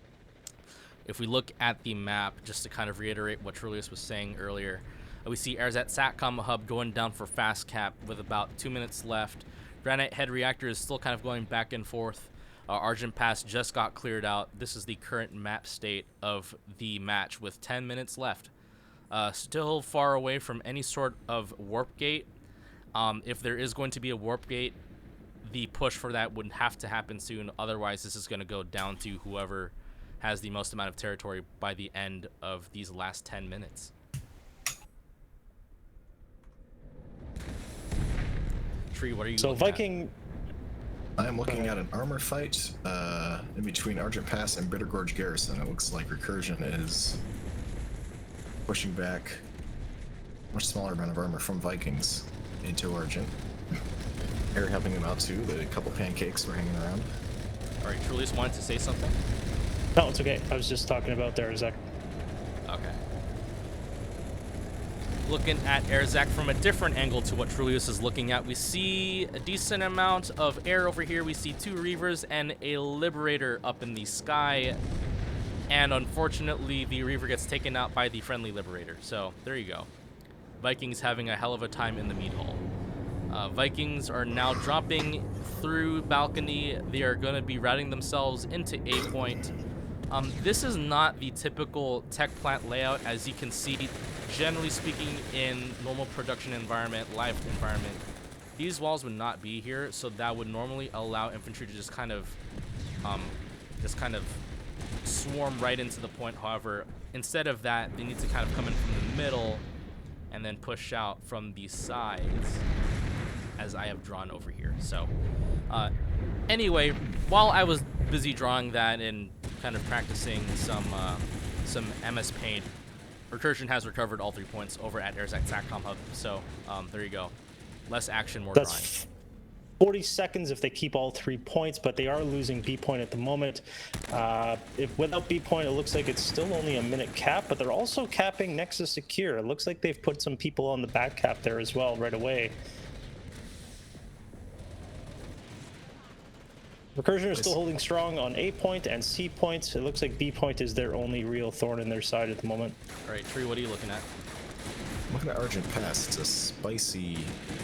If we look at the map, just to kind of reiterate what Trulius was saying earlier, we see Airzat SATCOM Hub going down for fast cap with about 2 minutes left. Granite Head Reactor is still kind of going back and forth. Argent Pass just got cleared out. This is the current map state of the match with 10 minutes left. Still far away from any sort of warp gate. If there is going to be a warp gate, the push for that would have to happen soon. Otherwise, this is going to go down to whoever has the most amount of territory by the end of these last 10 minutes. Tree, what are you looking Viking... I am looking at an armor fight in between Argent Pass and Bitter Gorge Garrison. It looks like Recursion is pushing back a much smaller amount of armor from Vikings into Argent. Air helping them out too. The couple pancakes were hanging around. All right, Trulius wanted to say something? No, it's okay. I was just talking about Arazak. Okay. looking at Erzak from a different angle to what Trulius is looking at. We see a decent amount of air over here. We see 2 Reavers and a Liberator up in the sky. And unfortunately, the Reaver gets taken out by the friendly Liberator. So there you go. Vikings having a hell of a time in the meat hall. Vikings are now dropping through balcony. They are going to be routing themselves into A point. This is not the typical tech plant layout, as you can see. Generally speaking, in normal production environment, live environment, these walls would not be here, so that would normally allow infantry to just kind of swarm right into the point. However, instead of that, they need to kind of come in from the middle and then push out from the sides, as I have drawn over here. So anyway, while I was busy drawing that and kind of practicing some MS Paint, Recursion has recovered all 3 points over at Erzak SATCOM Hub. So there you go. Less action, more drawing. 40 seconds if they keep all 3 points, but they are losing B point at the moment. If without B point, it looks like it's still only a minute cap, but they're also capping Nexus Secure. It looks like they've put some people on the back cap there as well right away. Recursion are still holding strong on A point and C point. It looks like B point is their only real thorn in their side at the moment. All right, Tree, what are you looking at? I'm looking at Argent Pass. It's a spicy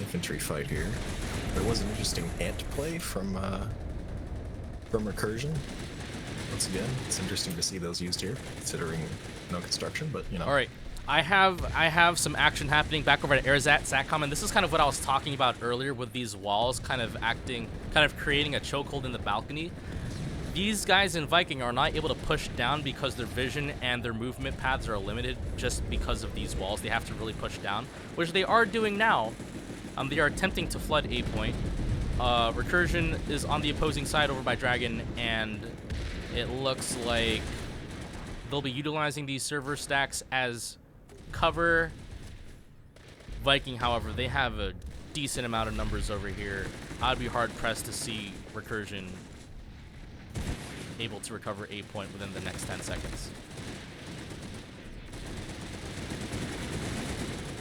infantry fight here. There was an interesting ant play from Recursion. Once again, it's interesting to see those used here, considering no construction, but you know. All right, I have some action happening back over at Erzak SATCOM, and this is kind of what I was talking about earlier with these walls kind of creating a chokehold in the balcony. These guys in Viking are not able to push down because their vision and their movement paths are limited just because of these walls. They have to really push down, which they are doing now. They are attempting to flood A point. Recursion is on the opposing side over by Dragon, and it looks like they'll be utilizing these server stacks as cover. Viking, however, they have a decent amount of numbers over here. I'd be hard-pressed to see Recursion able to recover A point within the next 10 seconds.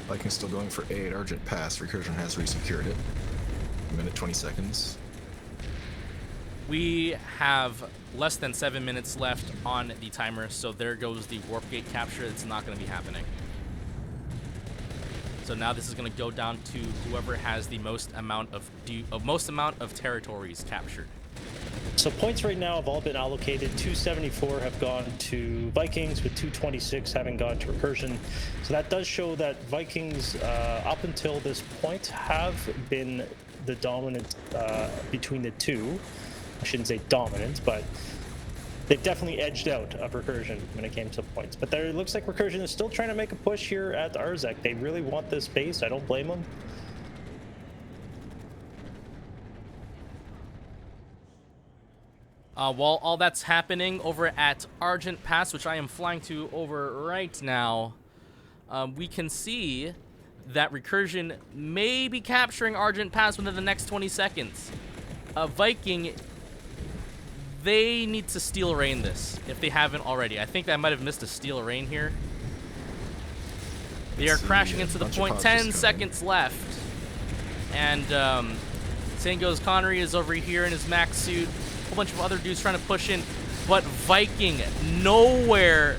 Vikings still going for A at Argent Pass. Recursion has resecured it. A minute 20 seconds. We have less than 7 minutes left on the timer, so there goes the warp gate capture. It's not going to be happening. So now this is going to go down to whoever has the most amount of territories captured. So points right now have all been allocated. 274 have gone to Vikings, with 226 having gone to Recursion. So that does show that Vikings, up until this point, have been the dominant between the two. I shouldn't say dominant, but they've definitely edged out of Recursion when it came to points. But there, it looks like Recursion is still trying to make a push here at Erzak. They really want this base. I don't blame them. While all that's happening over at Argent Pass, which I am flying to over right now, we can see that Recursion may be capturing Argent Pass within the next 20 seconds. Viking, they need to steal rain this, if they haven't already. I think I might have missed a steal rain here. They are crashing into the point. 10 seconds left. And same goes, Connery is over here in his max suit. A whole bunch of other dudes trying to push in, but Viking nowhere.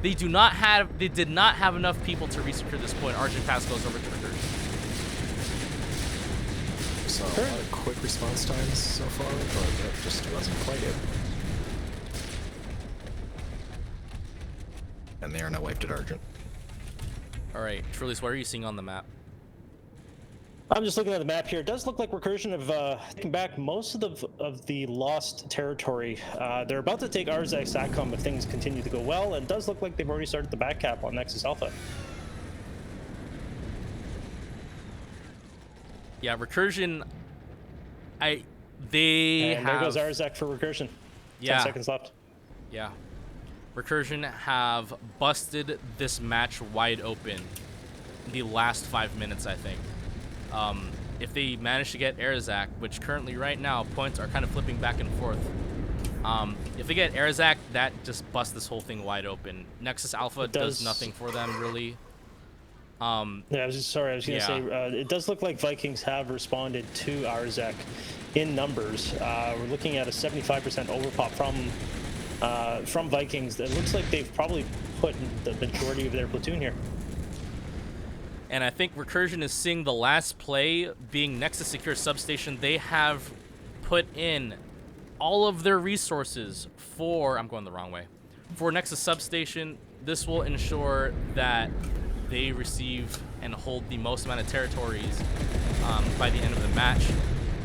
They did not have enough people to resecure this point. Argent Pass goes over to Recursion. So a lot of quick response times so far, but that just wasn't quite it. And they are now wiped at Argent. All right, Trulius, what are you seeing on the map? I'm just looking at the map here. It does look like Recursion have taken back most of the lost territory. They're about to take Erzak SATCOM if things continue to go well, and it does look like they've already started the back cap on Nexus Alpha. Yeah, Recursion. There goes Erzak for Recursion. 10 seconds left. Yeah. Recursion have busted this match wide open in the last 5 minutes, I think. If they manage to get Erzak, which currently right now points are kind of flipping back and forth. If they get Erzak, that just busts this whole thing wide open. Nexus Alpha does nothing for them, really. Yeah, I was going to say, it does look like Vikings have responded to Arzek in numbers. We're looking at a 75% overpop from Vikings. It looks like they've probably put the majority of their platoon here. And I think Recursion is seeing the last play being next to Secure Substation. They have put in all of their resources for, I'm going the wrong way, for Nexus Substation. This will ensure that they receive and hold the most amount of territories by the end of the match.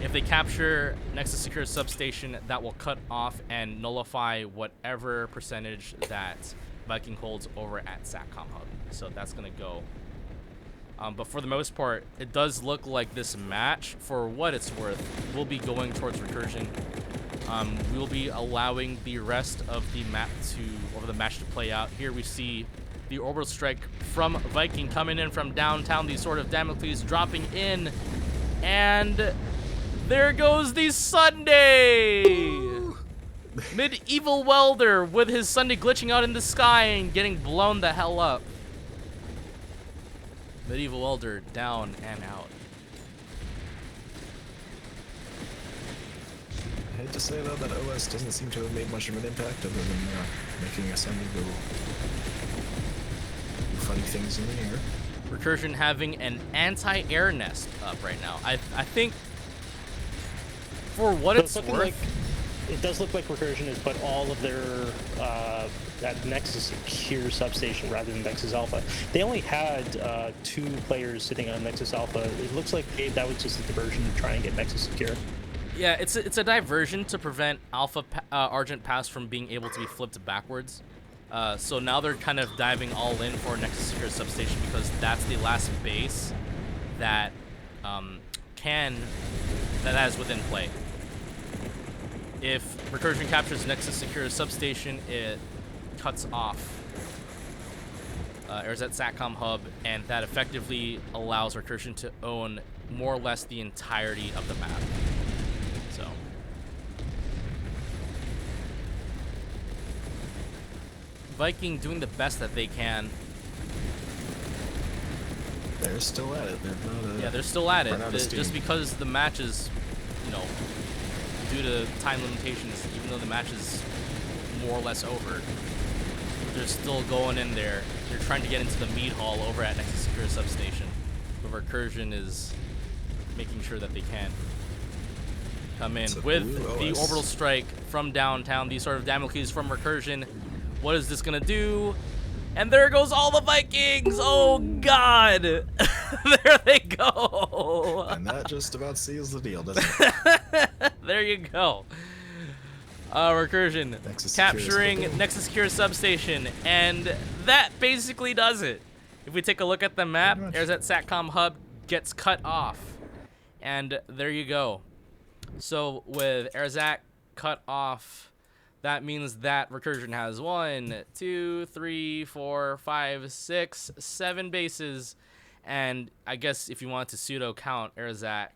If they capture Nexus Secure Substation, that will cut off and nullify whatever percentage that Viking holds over at SATCOM Hub. So that's going to go. But for the most part, it does look like this match, for what it's worth, will be going towards Recursion. We will be allowing the rest of the match to play out. Here we see the orbital strike from Viking coming in from downtown, the Sword of Damocles dropping in, and there goes the Sunday! Medieval Welder with his Sunday glitching out in the sky and getting blown the hell up. Medieval Welder down and out. I hate to say though that OS doesn't seem to have made much of an impact other than making a Sunday go do funny things in the air. Recursion having an anti-air nest up right now. I think for what it's worth, it does look like Recursion has put all of their at Nexus Secure Substation rather than Nexus Alpha. They only had 2 players sitting on Nexus Alpha. It looks like that was just a diversion to try and get Nexus Secure. Yeah, it's a diversion to prevent Alpha Argent Pass from being able to be flipped backwards. So now they're kind of diving all in for Nexus Secure Substation because that's the last base that that is within play. If Recursion captures Nexus Secure Substation, it cuts off Arzet SATCOM Hub, and that effectively allows Recursion to own more or less the entirety of the map. So Viking doing the best that they can. They're still at it. They're still at it. Just because the match is, due to time limitations, even though the match is more or less over, they're still going in there. They're trying to get into the meat hall over at Nexus Secure Substation. But Recursion is making sure that they can come in with the orbital strike from downtown, the Sword of Damocles from Recursion. What is this gonna do? And there goes all the Vikings! Oh God! There they go! And that just about seals the deal, doesn't it? There you go. Recursion capturing Nexus Secure Substation, and that basically does it. If we take a look at the map, there's that SATCOM hub gets cut off, and there you go. So with Arzak cut off, that means that Recursion has 1, 2, 3, 4, 5, 6, 7 bases, and I guess if you want to pseudo count Arzak,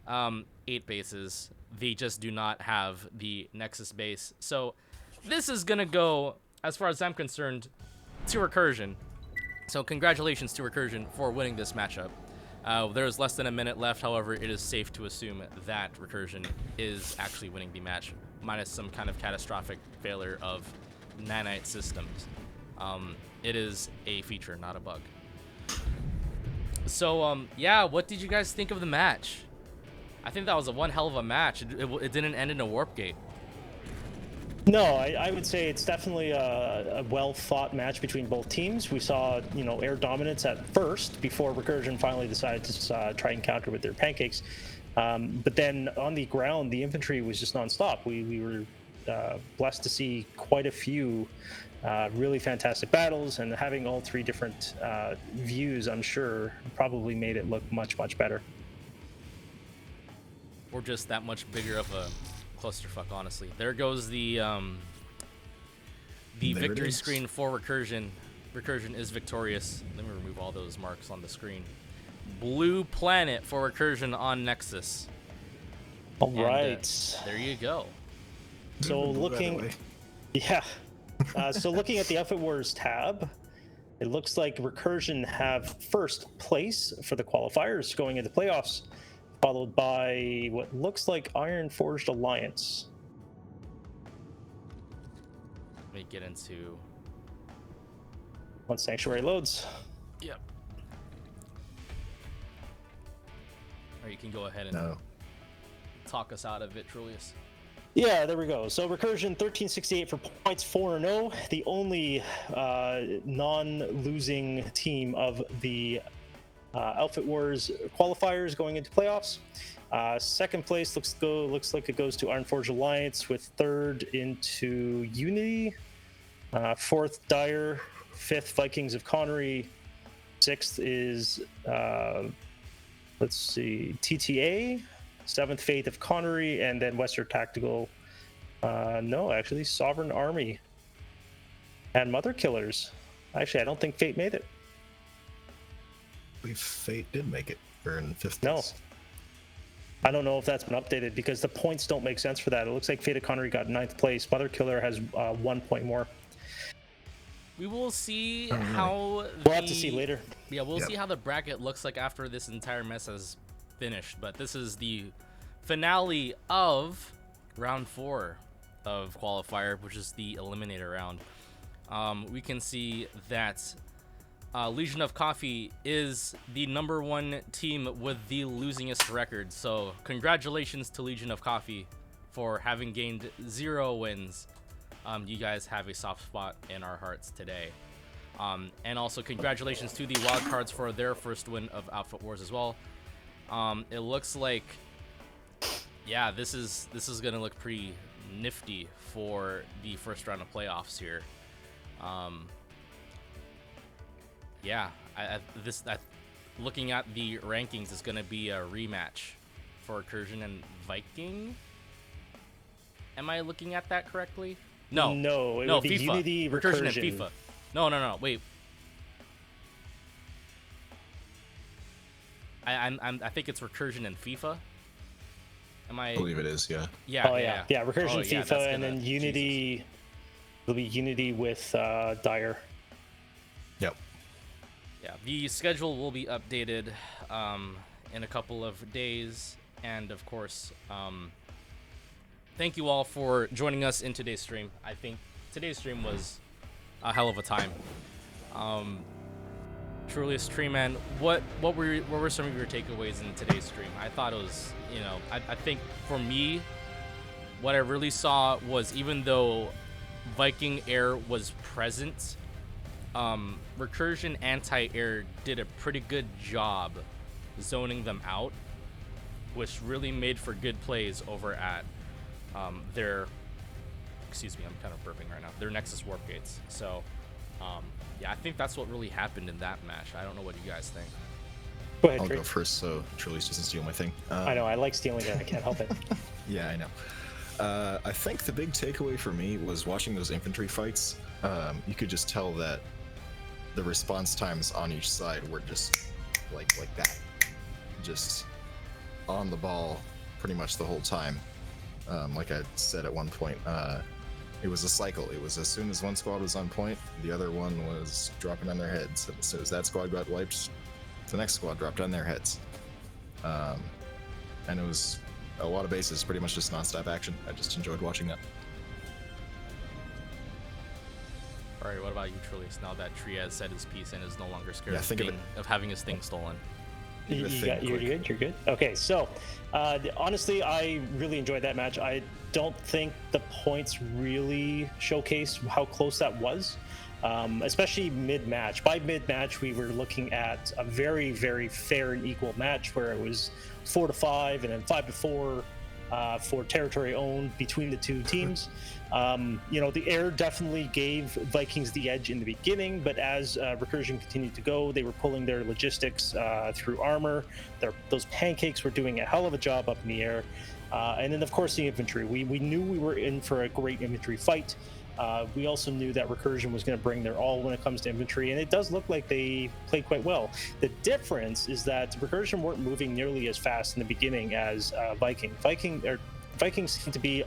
8 bases. They just do not have the Nexus base. So this is gonna go, as far as I'm concerned, to Recursion. So congratulations to Recursion for winning this matchup. There's less than a minute left, however, it is safe to assume that Recursion is actually winning the match, minus some kind of catastrophic failure of nanite systems. It is a feature, not a bug. So, yeah, what did you guys think of the match? I think that was one hell of a match. It didn't end in a warp gate. No, I would say it's definitely a well-fought match between both teams. We saw, air dominance at first before Recursion finally decided to try and counter with their pancakes. But then on the ground, the infantry was just nonstop. We were blessed to see quite a few really fantastic battles, and having all 3 different views, I'm sure, probably made it look much, much better. Or just that much bigger of a clusterfuck, honestly. There goes the victory screen for Recursion. Recursion is victorious. Let me remove all those marks on the screen. Blue planet for Recursion on Nexus. All right. There you go. So looking, yeah. So looking at the Outfit Wars tab, It looks like Recursion have first place for the qualifiers going into playoffs, followed by what looks like Iron Forged Alliance. Let me get into. Once Sanctuary loads. Yep. Or you can go ahead and No. talk us out of it, Trulius. Yeah, there we go. So Recursion 1368 for points, 4-0. The only non-losing team of the Outfit Wars qualifiers going into playoffs. Second place looks like it goes to Ironforge Alliance, with third into Unity, fourth Dire, fifth Vikings of Connery, sixth is TTA, seventh Faith of Connery, and then Western Tactical. No, actually, Sovereign Army and Mother Killers. Actually, I don't think Fate made it. I believe Fate did make it. They're in fifth No. place. I don't know if that's been updated because the points don't make sense for that. It looks like Fate of Connery got ninth place. Mother Killer has 1 point more. We will see how. We'll have to see later. Yeah, we'll Yep. see how the bracket looks like after this entire mess has finished. But this is the finale of round 4 of qualifier, which is the eliminator round. We can see that Legion of Coffee is the #1 team with the losingest record. So congratulations to Legion of Coffee for having gained 0 wins. You guys have a soft spot in our hearts today. And also congratulations to the Wildcards for their first win of Outfit Wars as well. It looks like, yeah, this is gonna look pretty nifty for the first round of playoffs here. Yeah, looking at the rankings is gonna be a rematch for Recursion and Viking. Am I looking at that correctly? No, it would be FIFA. Unity, Recursion and Recursion. FIFA. No, wait. I think it's Recursion and FIFA. Am I? I believe it is, yeah. Yeah. Oh yeah. Recursion, Oh, yeah, FIFA, that's and then gonna- Unity. Jesus. It'll be Unity with Dire. Yep. Yeah, the schedule will be updated in a couple of days, and of course, thank you all for joining us in today's stream. I think today's stream was a hell of a time. Trulius, TreeMan, what were some of your takeaways in today's stream? I thought it was, I think for me, what I really saw was, even though Viking Air was present, Recursion Anti-Air did a pretty good job zoning them out, which really made for good plays over at their, excuse me, I'm kind of burping right now, their Nexus Warp Gates. So, yeah, I think that's what really happened in that match. I don't know what you guys think. Go ahead, I'll Trey. go first so Trulius doesn't steal my thing. I know, I like stealing it. I can't help it. Yeah, I know. I think the big takeaway for me was watching those infantry fights. You could just tell that the response times on each side were just like that, just on the ball pretty much the whole time. Like I said at one point, it was a cycle. It was as soon as one squad was on point, the other one was dropping on their heads. And as soon as that squad got wiped, the next squad dropped on their heads. And it was a lot of bases, pretty much just non-stop action. I just enjoyed watching that. All right, what about you, Trulius? Now that Tree has said his piece and is no longer scared Yeah, think of of having his thing stolen. You're Think quick. good. You're good. Okay, so honestly, I really enjoyed that match. I don't think the points really showcase how close that was, especially mid-match. By mid-match, we were looking at a very, very fair and equal match where it was 4-5 and then 5-4 for territory owned between the two teams. The air definitely gave Vikings the edge in the beginning, but as Recursion continued to go, they were pulling their logistics through armor. Those pancakes were doing a hell of a job up in the air. And then, of course, the infantry. We knew we were in for a great infantry fight. We also knew that Recursion was going to bring their all when it comes to infantry, and it does look like they played quite well. The difference is that Recursion weren't moving nearly as fast in the beginning as Vikings seem to be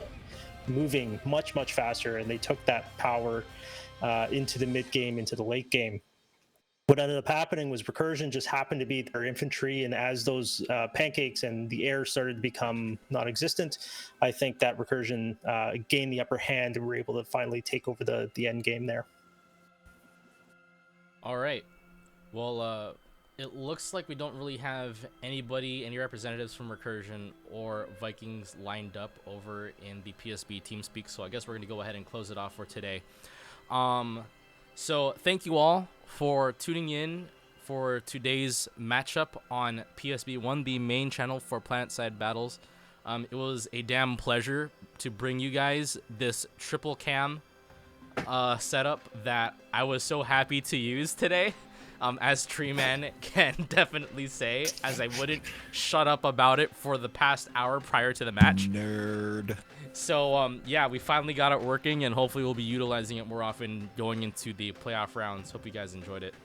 moving much, much faster, and they took that power into the mid game, into the late game. What ended up happening was Recursion just happened to be their infantry, and as those pancakes and the air started to become non-existent, I think that Recursion gained the upper hand and were able to finally take over the end game there. All right. Well, it looks like we don't really have any representatives from Recursion or Vikings lined up over in the PSB TeamSpeak, so I guess we're going to go ahead and close it off for today. So thank you all for tuning in for today's matchup on PSB1, the main channel for Planetside Battles. It was a damn pleasure to bring you guys this triple cam setup that I was so happy to use today. As TreeMan can definitely say, as I wouldn't shut up about it for the past hour prior to the match. Nerd. So, yeah, we finally got it working, and hopefully we'll be utilizing it more often going into the playoff rounds. Hope you guys enjoyed it.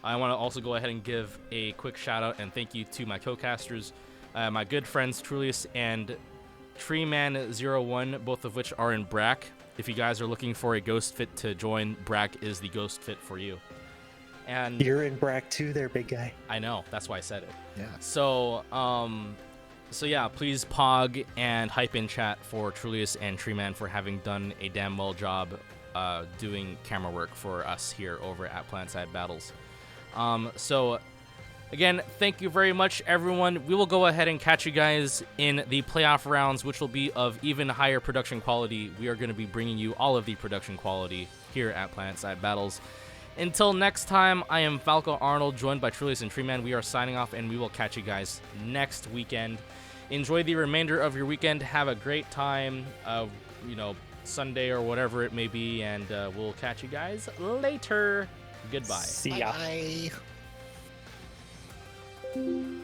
I want to also go ahead and give a quick shout-out and thank you to my co-casters, my good friends Trulius and TreeMan01, both of which are in BRAC. If you guys are looking for a ghost fit to join, BRAC is the ghost fit for you. And You're in BRAC too there, big guy. I know, that's why I said it. Yeah. So, so yeah, please pog and hype in chat for Trulius and TreeMan for having done a damn well job doing camera work for us here over at Planetside Battles. So, again, thank you very much, everyone. We will go ahead and catch you guys in the playoff rounds, which will be of even higher production quality. We are going to be bringing you all of the production quality here at Planetside Battles. Until next time, I am Falco Arnold, joined by Trulius and TreeMan. We are signing off, and we will catch you guys next weekend. Enjoy the remainder of your weekend. Have a great time, Sunday or whatever it may be, and we'll catch you guys later. Goodbye. See ya. Bye.